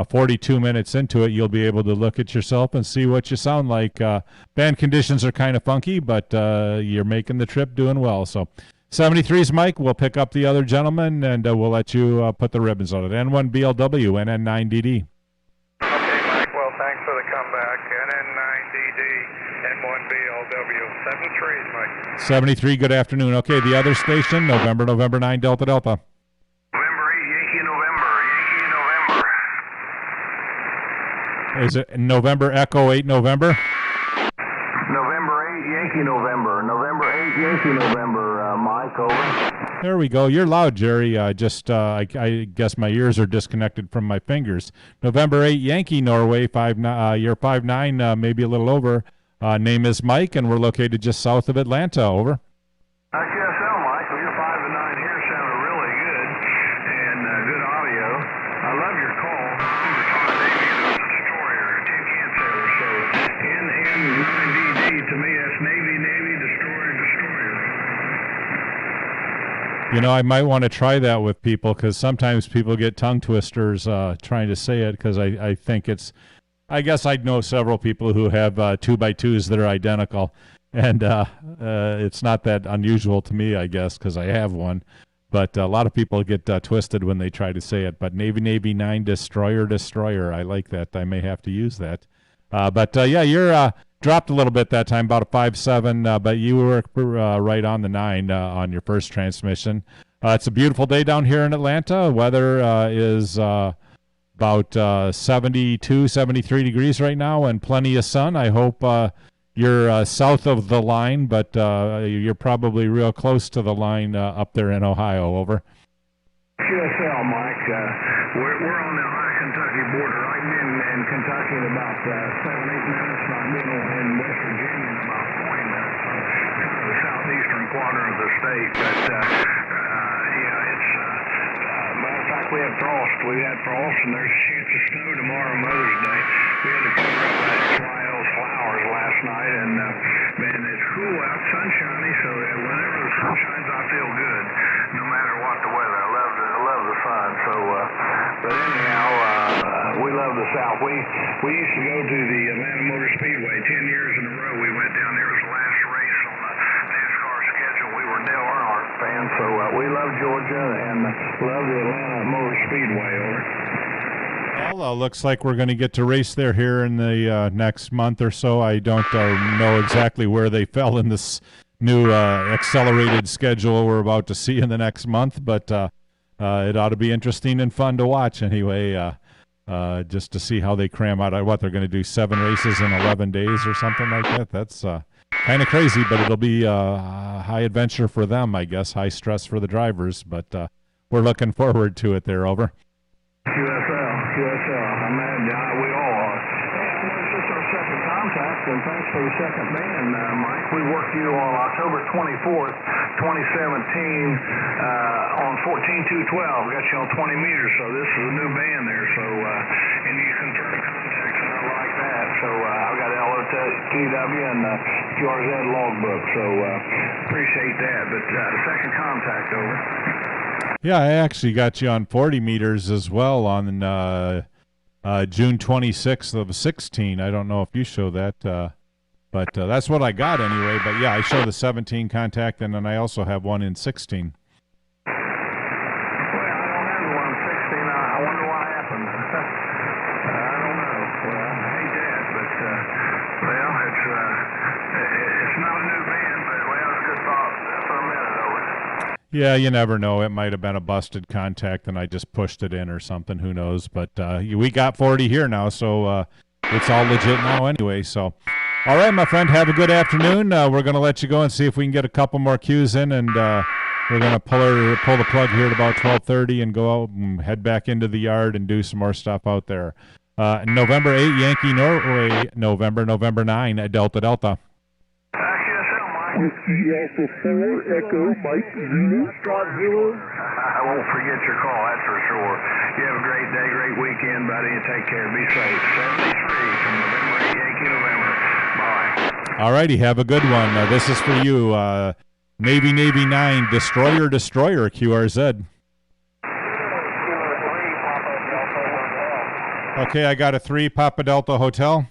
42 minutes into it. You'll be able to look at yourself and see what you sound like. Band conditions are kind of funky, but you're making the trip, doing well. So 73's Mike. We'll pick up the other gentleman, and we'll let you put the ribbons on it. N1BLW, NN9DD. Okay, Mike. Well, thanks for the comeback. NN9DD, N1BLW. 73's Mike. 73, good afternoon. Okay, the other station, November 9, Delta Delta. Is it November Echo 8 November? November 8 Yankee November. November 8 Yankee November, Mike, over. There we go. You're loud, Jerry. I guess my ears are disconnected from my fingers. November 8 Yankee Norway, you're 5'9", maybe a little over. Name is Mike, and we're located just south of Atlanta, over. QSL, Mike. Well, you're 5 and 9 here. Sounded really good. And good audio. I love your call. N9DD, to me, that's Navy, Destroyer. You know, I might want to try that with people because sometimes people get tongue twisters trying to say it because I think it's, I guess I know several people who have 2x2s that are identical, and it's not that unusual to me, I guess, because I have one. But a lot of people get twisted when they try to say it. But Navy 9 Destroyer, I like that. I may have to use that. Yeah, you're dropped a little bit that time, about a 5.7, but you were right on the 9 on your first transmission. It's a beautiful day down here in Atlanta. Weather is about 72, 73 degrees right now and plenty of sun. I hope you're south of the line, but you're probably real close to the line up there in Ohio, over. QSL, Mike. We're on the Ohio Kentucky border, right in Kentucky in about 7-8 minutes, about middle in West Virginia in about 40 minutes, so kind of the southeastern quadrant of the state. But yeah, it's matter of fact, we had frost. We had frost, and there's a chance of snow tomorrow, Mother's Day. We had to cover up those flowers last night, and man, it's cool out, sunshiny. So whenever the sun shines, I feel good, no matter what the weather. I love the sun. So, but anyhow, we love the South. We used to go to the Atlanta Motor Speedway 10 years in a row. We went down there. It was the last race on the NASCAR schedule. We were Dale Earnhardt fans, so we love Georgia and love the Atlanta Motor Speedway. Over. Well, looks like we're going to get to race there here in the next month or so. I don't know exactly where they fell in this new accelerated schedule we're about to see in the next month, but it ought to be interesting and fun to watch anyway, just to see how they cram out what they're going to do, 7 races in 11 days or something like that. That's kind of crazy, but it'll be high adventure for them, I guess, high stress for the drivers, but we're looking forward to it there. Over. QSL. I imagine we all are. And this is our second contact, and thanks for the second band, Mike. We worked you on October 24th, 2017, on 14212. Got you on 20 meters, so this is a new band there. So, and you confirm contacts and I like that. So I've got LOTW and QRZ logbook. So appreciate that. But second contact, over. Yeah, I actually got you on 40 meters as well on June 26th of 16. I don't know if you show that, but that's what I got anyway. But yeah, I show the 17 contact, and then I also have one in 16. Well, I don't have the one in 16. I wonder what happened. I don't know. Well, I hate that, but well, it's not a new band, but well, it's a good thought for a minute, over. Yeah, you never know. It might have been a busted contact, and I just pushed it in or something. Who knows? But we got 40 here now, so it's all legit now anyway. So, all right, my friend, have a good afternoon. We're going to let you go and see if we can get a couple more cues in, and we're going to pull the plug here at about 12:30 and go out and head back into the yard and do some more stuff out there. November 8, Yankee Norway, November 9, Delta. Whiskey Alpha 4, Echo, Mike, Zulu. I won't forget your call, that's for sure. You have a great day, great weekend, buddy, and take care. Be safe. 73 from November 8, Yankee November. Bye. All righty, have a good one. This is for you, Navy 9, Destroyer, QRZ. Okay, I got a 3, Papa Delta Hotel.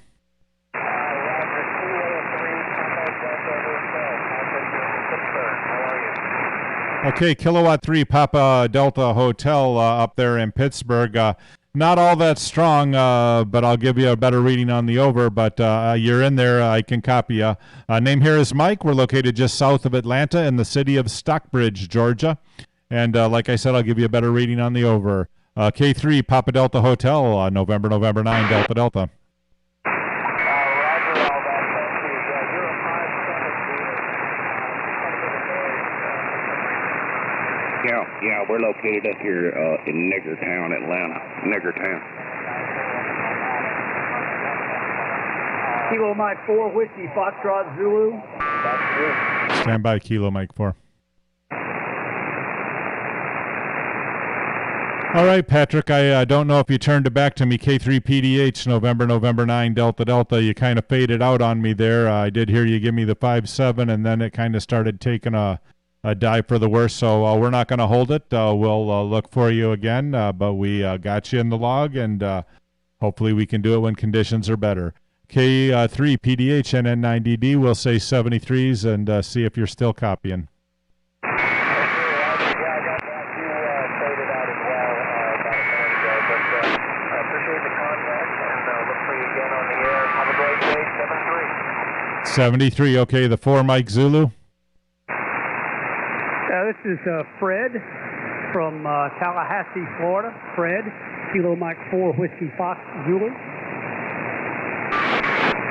Okay, Kilowatt 3, Papa Delta Hotel up there in Pittsburgh. Not all that strong, but I'll give you a better reading on the over. But you're in there. I can copy you. Name here is Mike. We're located just south of Atlanta in the city of Stockbridge, Georgia. And like I said, I'll give you a better reading on the over. K3, Papa Delta Hotel, November 9, Delta. Yeah, we're located up here in Niggertown, Atlanta. Niggertown. Kilo Mike 4, Whiskey Foxtrot Zulu. Stand by, Kilo Mike 4. All right, Patrick, I don't know if you turned it back to me. K3 PDH, November 9, Delta. You kind of faded out on me there. I did hear you give me the 5-7, and then it kind of started taking a dive for the worst, so we're not going to hold it. We'll look for you again, but we got you in the log, and hopefully we can do it when conditions are better. K3 PDH NN9DD, we'll say 73s and see if you're still copying. Have a great day, 73. 73, okay, the 4, Mike Zulu. This is Fred from Tallahassee, Florida. Fred, Kilo Mike 4, Whiskey Fox Zulu.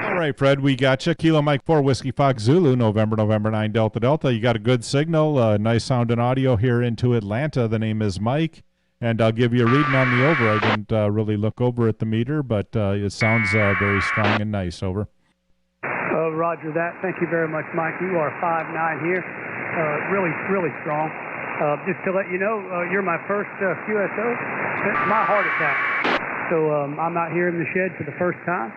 All right, Fred, we got you. Kilo Mike 4, Whiskey Fox Zulu, November 9, Delta. You got a good signal, nice sound and audio here into Atlanta. The name is Mike, and I'll give you a reading on the over. I didn't really look over at the meter, but it sounds very strong and nice. Over. Roger that. Thank you very much, Mike. You are 5'9" here. Really strong. Just to let you know, you're my first QSO since my heart attack. So I'm out here in the shed for the first time,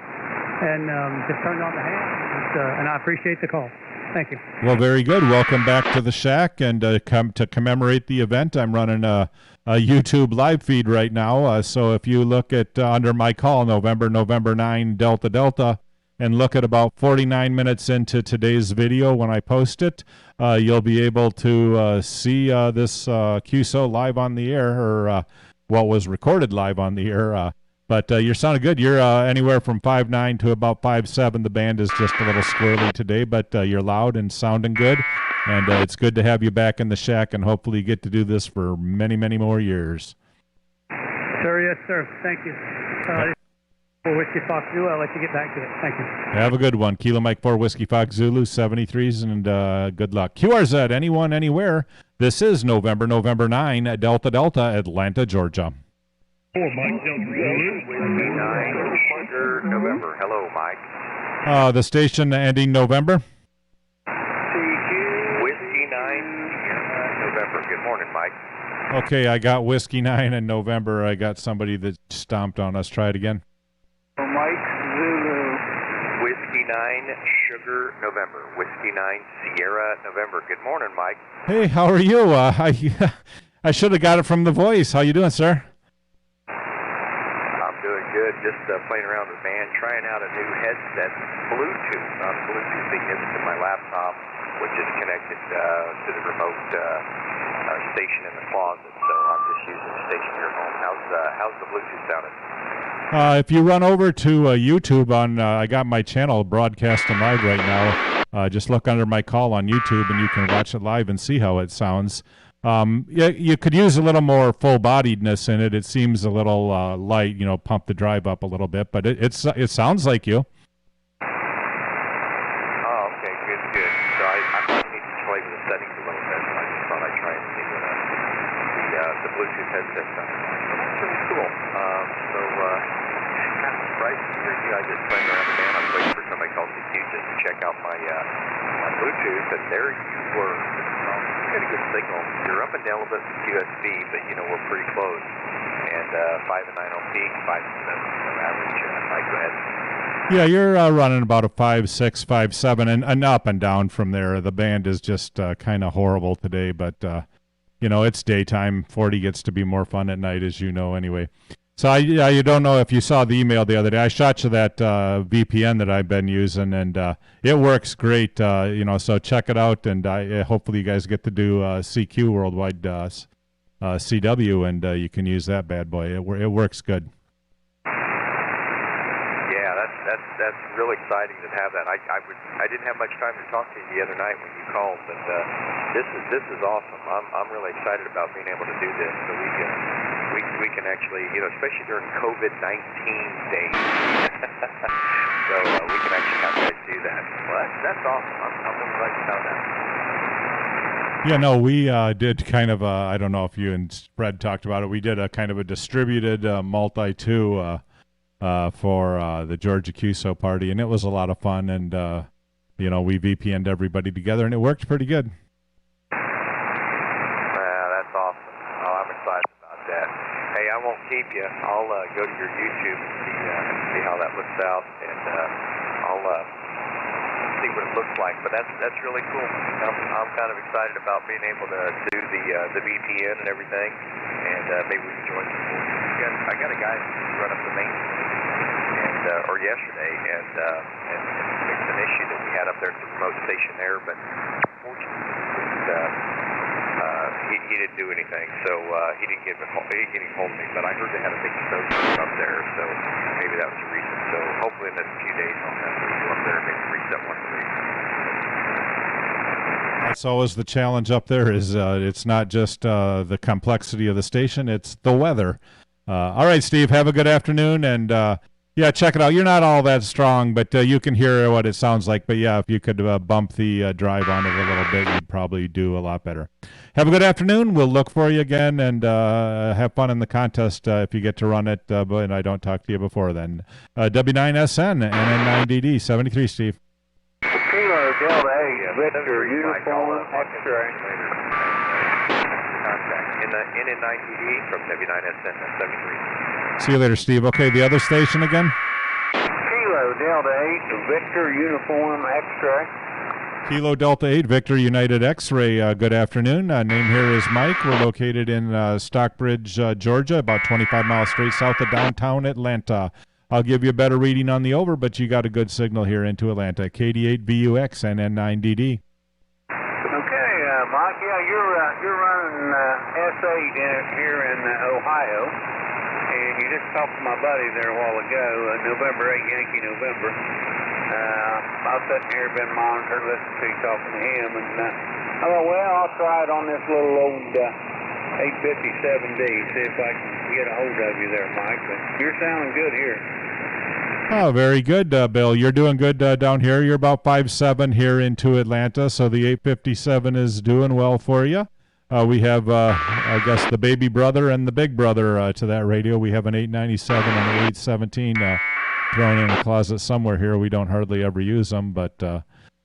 and just turned on the hand, and I appreciate the call. Thank you. Well, very good. Welcome back to the shack, and come to commemorate the event. I'm running a YouTube live feed right now, so if you look at under my call, November 9, Delta, and look at about 49 minutes into today's video when I post it, you'll be able to see this QSO live on the air, or what was recorded live on the air. But you're sounding good. You're anywhere from 5'9" to about 5'7". The band is just a little squirrely today, but you're loud and sounding good. And it's good to have you back in the shack, and hopefully you get to do this for many, many more years. Sir, yes, sir. Thank you. For Whiskey Fox Zulu, I'll let you get back to it. Thank you. Have a good one. Kilo Mike 4 Whiskey Fox Zulu 73s, and good luck. QRZ, anyone, anywhere. This is November 9, Delta Delta, Atlanta, Georgia. 4 Mike Delta Zulu. Whiskey 9 Sugar November. Hello, Mike. The station ending November. CQ. Whiskey 9 November. Good morning, Mike. Okay, I got Whiskey 9 in November. I got somebody that stomped on us. Try it again. Mike Zulu. Whiskey 9 Sugar November. Whiskey 9 Sierra November. Good morning, Mike. Hey, how are you? I should have got it from the voice. How you doing, sir? I'm doing good. Just playing around with man, trying out a new headset, Bluetooth. Bluetooth thing into my laptop, which is connected to the remote station in the closet. So I'm just using the station here at home. How's the Bluetooth sounding? If you run over to YouTube I got my channel broadcasting live right now. Just look under my call on YouTube and you can watch it live and see how it sounds. You could use a little more full-bodiedness in it. It seems a little light, pump the drive up a little bit, but it sounds like you. Oh, okay, good. So I might need to play with the settings a little bit. I just thought I'd try and see what the Bluetooth headset sounds like. That's pretty cool. Kind of surprised to hear you. I just playing around the band. I was waiting for somebody called CQ just to check out my Bluetooth, and there you were. You got a good signal. You're up and down a little bit with QSB, but we're pretty close. And 5 and 9 on peak, 5 and 7 on average. Mike, go ahead. Yeah, you're running about a 5.6, 5.7, and up and down from there. The band is just kind of horrible today, but it's daytime. 40 gets to be more fun at night, as you know, anyway. So you don't know if you saw the email the other day. I shot you that VPN that I've been using, and it works great. So check it out, and hopefully you guys get to do CQ Worldwide CW, and you can use that bad boy. It works good. Yeah, that's real exciting to have that. I didn't have much time to talk to you the other night when you called, but this is awesome. I'm really excited about being able to do this, so we can actually, especially during COVID-19 days, so we can actually have guys do that. Well, that's awesome. I'm really glad you found that. Yeah, no, we did kind of I don't know if you and Fred talked about it. We did a kind of a distributed multi-2 for the Georgia QSO party, and it was a lot of fun, and we VPN'd everybody together, and it worked pretty good. That's awesome. Oh, I'm excited about that. Hey, I won't keep you. I'll go to your YouTube and see how that looks out, and I'll see what it looks like. But that's really cool. I'm kind of excited about being able to do the VPN and everything, and maybe we can join some more. I got a guy who's run up the main or yesterday, and fixed an issue that we had up there at the remote station there, but unfortunately he didn't do anything, so he didn't get hold of me, but I heard they had a big snowstorm up there, so maybe that was the reason. So hopefully in the next few days I'll have to go up there and maybe reset one of the reasons. That's always the challenge up there, is it's not just the complexity of the station, it's the weather. All right, Steve, have a good afternoon, and yeah, check it out. You're not all that strong, but you can hear what it sounds like. But yeah, if you could bump the drive on it a little bit, you'd probably do a lot better. Have a good afternoon. We'll look for you again, and have fun in the contest if you get to run it, but I don't talk to you before then. W9SN, NN9DD, 73, Steve. Kilo Delta 8, Victor, uniform, X-ray. Contact in the NN9DD from W9SN, 73. See you later, Steve. Okay, the other station again? Kilo Delta 8, Victor, uniform, X-ray. Kilo Delta 8, Victor United X-ray. Good afternoon. Name here is Mike. We're located in Stockbridge, Georgia, about 25 miles straight south of downtown Atlanta. I'll give you a better reading on the over, but you got a good signal here into Atlanta. KD8VUX, NN9DD. Okay, Mike, yeah, you're running S8 here in Ohio, and you just talked to my buddy there a while ago, November 8, Yankee November. I was sitting here, been monitoring, listening to you talking to him, and I thought, well, I'll try it on this little old 857D, see if I can get a hold of you there, Mike. But you're sounding good here. Oh, very good, Bill. You're doing good down here. You're about 5'7" here into Atlanta, so the 857 is doing well for you. We have, I guess, the baby brother and the big brother to that radio. We have an 897 and an 817 thrown in a closet somewhere here. We don't hardly ever use them, but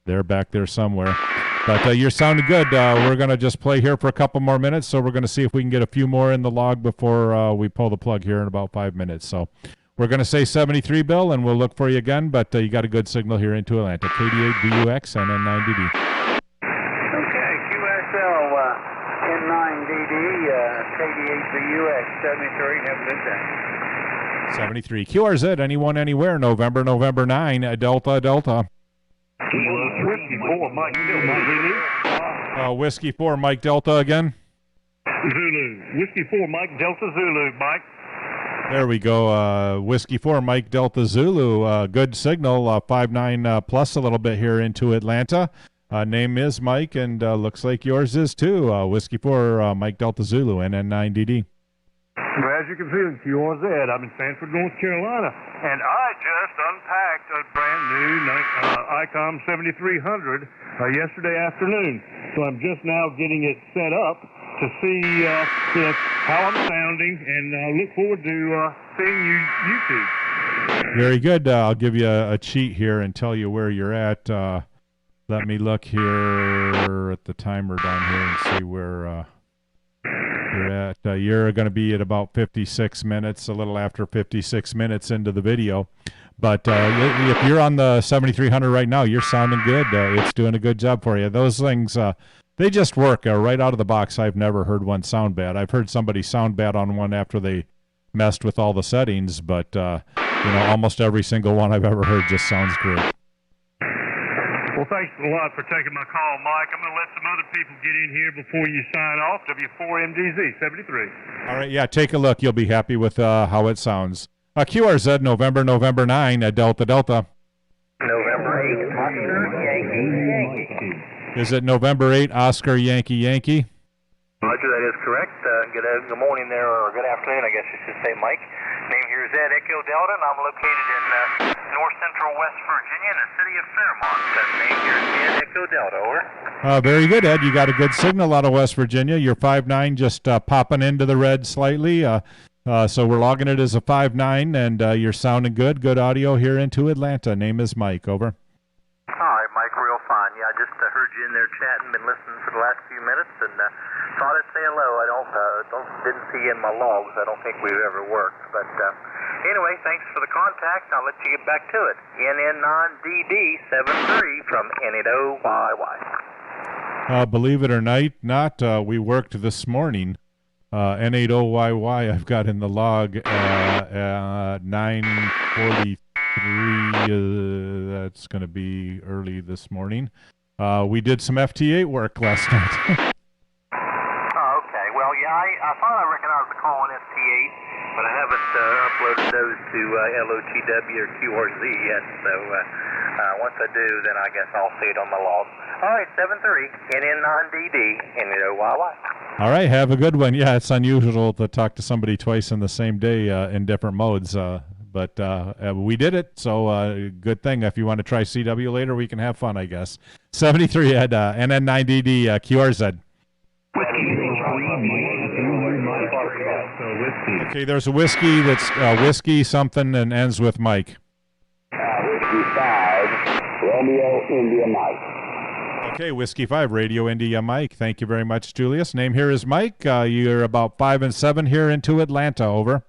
they're back there somewhere. But you're sounding good. We're going to just play here for a couple more minutes, so we're going to see if we can get a few more in the log before we pull the plug here in about 5 minutes. So we're going to say 73, Bill, and we'll look for you again, but you got a good signal here into Atlanta. KD8VUX NN9DD. Okay, QSL N9DD, KD8VUX 73. Have a good day. 73. QRZ, anyone, anywhere, November 9, Delta. Whiskey 4, Mike Delta, Zulu. Whiskey 4, Mike Delta again. Zulu. Whiskey 4, Mike Delta, Zulu, Mike. There we go. Whiskey 4, Mike Delta Zulu. Good signal. 5'9" plus a little bit here into Atlanta. Name is Mike, and looks like yours is too. Whiskey 4, Mike Delta Zulu, NN9DD. Well, as you can see, QRZ, I'm in Sanford, North Carolina, and I just unpacked a brand new ICOM 7300 yesterday afternoon. So I'm just now getting it set up to see how I'm sounding, and I look forward to seeing YouTube. Very good. I'll give you a cheat here and tell you where you're at. Let me look here at the timer down here and see where you're at. You're going to be at about 56 minutes, a little after 56 minutes into the video. But if you're on the 7300 right now, you're sounding good. It's doing a good job for you. Those things, they just work right out of the box. I've never heard one sound bad. I've heard somebody sound bad on one after they messed with all the settings, but almost every single one I've ever heard just sounds great. Well, thanks a lot for taking my call, Mike. I'm going to let some other people get in here before you sign off. W4MDZ 73. All right, yeah, take a look. You'll be happy with how it sounds. QRZ, November 9, Delta. November 8, Oscar Yankee. Is it November 8, Oscar Yankee? Roger, that is correct. Good morning there, or good afternoon, I guess you should say, Mike. Name here is Ed Echo Delta, and I'm located in north central West Virginia in the city of Fairmont. Name here is Ed Echo Delta, over. Very good, Ed. You got a good signal out of West Virginia. You're 5'9", just popping into the red slightly. So we're logging it as a 5'9", and you're sounding good. Good audio here into Atlanta. Name is Mike, over. All right, Mike, real fine. Yeah, I just heard you in there chatting, been listening for the last few minutes, and thought I'd say hello. I didn't see you in my logs. I don't think we've ever worked. But anyway, thanks for the contact. I'll let you get back to it. NN9DD 73 from N80YY. Believe it or not, we worked this morning. N80YY I've got in the log 9:43. That's going to be early this morning. We did some FT8 work last night. Okay. Well, yeah, I thought I recognized the call on FT8, but I haven't uploaded those to LOTW or QRZ yet. So once I do, then I guess I'll see it on my log. All right, 73, NN9DD, N80YY. All right, have a good one. Yeah, it's unusual to talk to somebody twice in the same day in different modes, but we did it, so good thing. If you want to try CW later, we can have fun, I guess. 73 at NN9DD QRZ. Okay, there's a whiskey that's whiskey something and ends with Mike. Whiskey 5, Romeo India Mike. Okay, Whiskey 5, Radio India Mike. Thank you very much, Julius. Name here is Mike. You're about 5 and 7 here into Atlanta, over.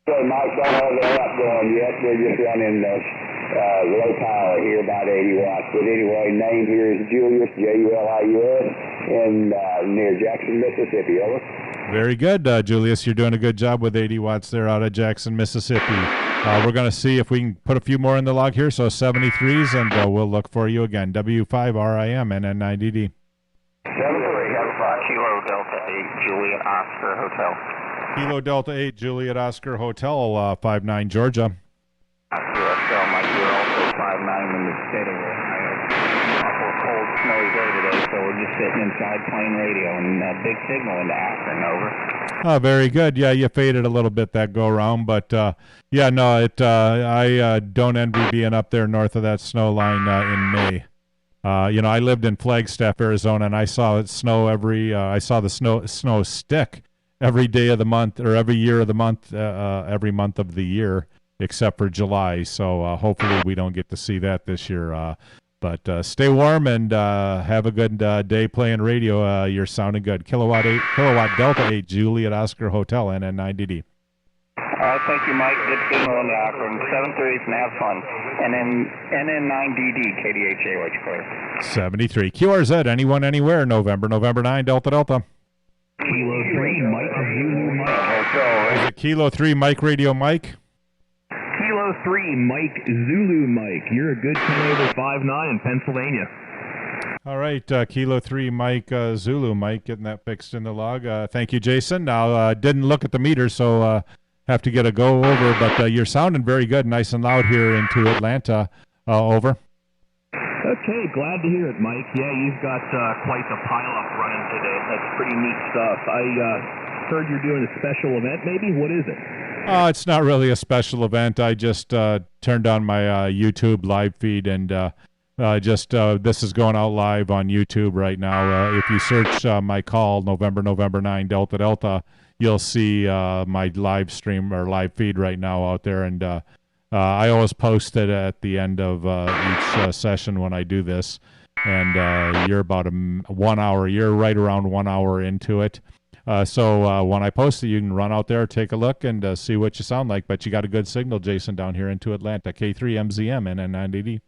Okay, Mike, don't have the amp going yet. We're just running low power here, about 80 watts. But anyway, name here is Julius, Julius, and near Jackson, Mississippi, over. Very good, Julius. You're doing a good job with 80 watts there out of Jackson, Mississippi. We're going to see if we can put a few more in the log here. So 73s, and we'll look for you again. W5RIM, NN9DD. 73, Kilo Delta 8, Juliet Oscar Hotel. Kilo Delta 8, Juliet Oscar Hotel, 59 Georgia. QSL, Mike, you're also 5'9" in the state of an awful cold, snowy day today. today, so we're just sitting inside playing radio, and big signal into Akron, over. Oh, very good. Yeah, you faded a little bit that go round, but yeah, no, I don't envy being up there north of that snow line in May. I lived in Flagstaff, Arizona, and I saw it snow I saw the snow stick every day of the month, or every year of the month, every month of the year, except for July. So hopefully we don't get to see that this year. But stay warm and have a good day playing radio. You're sounding good. Kilowatt Delta 8, Juliet Oscar Hotel, NN9DD. Thank you, Mike. Good signal in Akron. 730s and have fun. And then NN9DD, KDHA, which clear. 73. QRZ, anyone, anywhere. November 9, Delta. Kilo 3, Mike Zulu Mike. Is it Kilo 3, Mike Radio Mike? Kilo 3, Mike Zulu Mike. You're a good 10 over 5'9" in Pennsylvania. All right, Kilo 3, Mike Zulu Mike, getting that fixed in the log. Thank you, Jason. Now, didn't look at the meter, so have to get a go over, but you're sounding very good, nice and loud here into Atlanta. Over. Okay, glad to hear it, Mike. Yeah, you've got quite the pileup running today. That's pretty neat stuff. I heard you're doing a special event, maybe? What is it? It's not really a special event. I just turned on my YouTube live feed, and this is going out live on YouTube right now. If you search my call, November 9, Delta, you'll see my live stream or live feed right now out there. And I always post it at the end of each session when I do this. And you're about 1 hour. You're right around 1 hour into it. So when I post it, you can run out there, take a look, and see what you sound like. But you got a good signal, Jason, down here into Atlanta. K3MZM, NN9DD.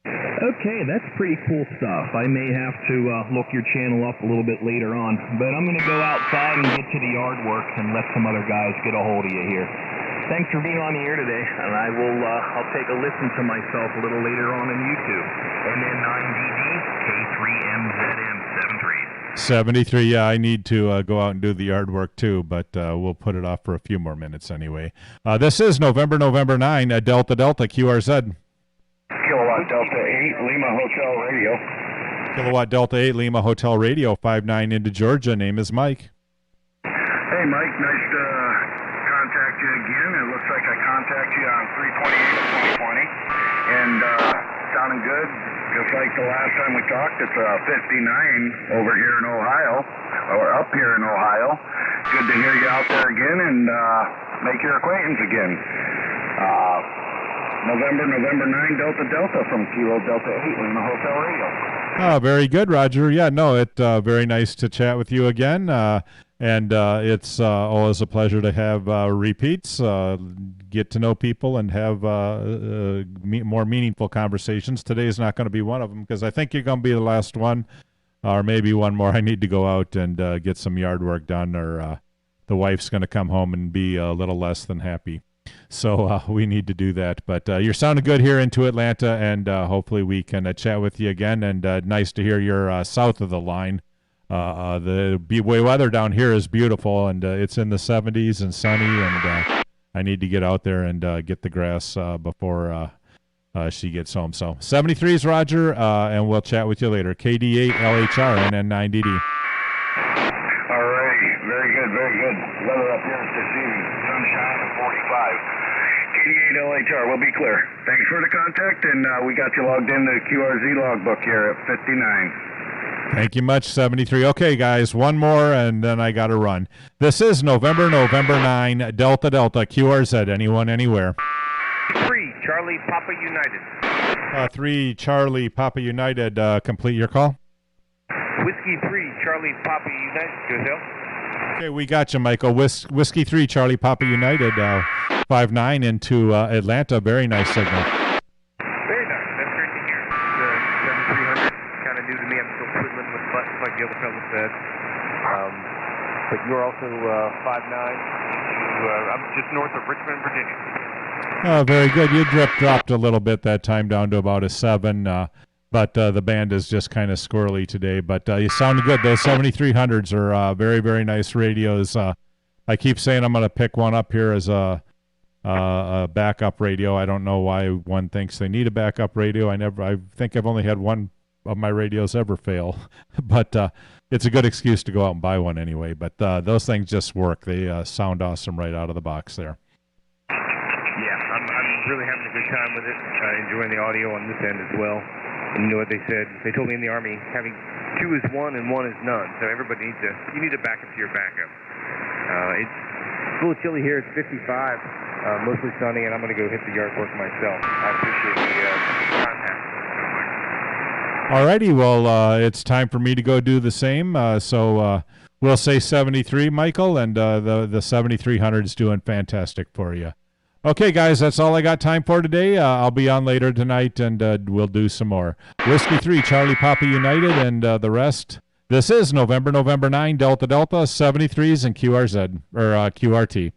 Okay, that's pretty cool stuff. I may have to look your channel up a little bit later on. But I'm going to go outside and get to the yard work and let some other guys get a hold of you here. Thanks for being on the air today, and I'll take a listen to myself a little later on YouTube. NN9DD, K3MZM, 73. Yeah, I need to go out and do the yard work too, but we'll put it off for a few more minutes anyway. This is November 9 at Delta QRZ. Kilowatt Delta 8, Lima Hotel Radio. Kilowatt Delta 8, Lima Hotel Radio, 59 into Georgia. Name is Mike. Hey, Mike, nice to contact you again. It looks like I contacted you on 3/28/2020, and sounding good. Just like the last time we talked, it's 59 over here in Ohio, or up here in Ohio. Good to hear you out there again and make your acquaintance again. November 9, Delta from Kilo Delta 8 in the Hotel Radio. Oh, very good, Roger. Yeah, no, it's very nice to chat with you again. And it's always a pleasure to have repeats, get to know people, and have more meaningful conversations. Today's not going to be one of them, because I think you're going to be the last one, or maybe one more. I need to go out and get some yard work done, or the wife's going to come home and be a little less than happy. So we need to do that. But you're sounding good here into Atlanta, and hopefully we can chat with you again. And nice to hear you're south of the line. The weather down here is beautiful, and it's in the 70s and sunny, and I need to get out there and get the grass before she gets home. So 73s, Roger, and we'll chat with you later. KD8 LHR NN9DD. All right, very good. Weather up here this evening, sunshine and 45. KD8 LHR, we'll be clear. Thanks for the contact, and we got you logged into the QRZ logbook here at 59. Thank you much, 73. Okay, guys, one more, and then I got to run. This is November 9, Delta QRZ. Anyone, anywhere. 3, Charlie Papa United. 3, Charlie Papa United. Complete your call. Whiskey 3, Charlie Papa United. Yourself? Okay, we got you, Michael. Whiskey 3, Charlie Papa United. 5-9 into Atlanta. Very nice signal. Very nice. That's great to hear. The 7300 kind of new to me. I'm still twiddling with buttons like the other fellow said. But you're also 5'9". I'm just north of Richmond, Virginia. Very good. You dropped a little bit that time down to about a 7, but the band is just kind of squirrely today. But you sounded good. Those 7300s are very, very nice radios. I keep saying I'm going to pick one up here as a backup radio. I don't know why one thinks they need a backup radio. I think I've only had one of my radios ever fail, but it's a good excuse to go out and buy one anyway. But those things just work. They sound awesome right out of the box there. Yeah, I'm really having a good time with it, enjoying the audio on this end as well. And you know what they said? They told me in the Army, having two is one and one is none. So everybody you need a backup to your backup. It's a little chilly here. It's 55, mostly sunny, and I'm going to go hit the yard work myself. I appreciate the contact. Alrighty, well, it's time for me to go do the same. So we'll say 73, Michael, and the 7300 is doing fantastic for you. Okay, guys, that's all I got time for today. I'll be on later tonight, and we'll do some more. Whiskey 3, Charlie Papa United, and the rest. This is November 9, Delta Delta, 73s and QRZ, or QRT.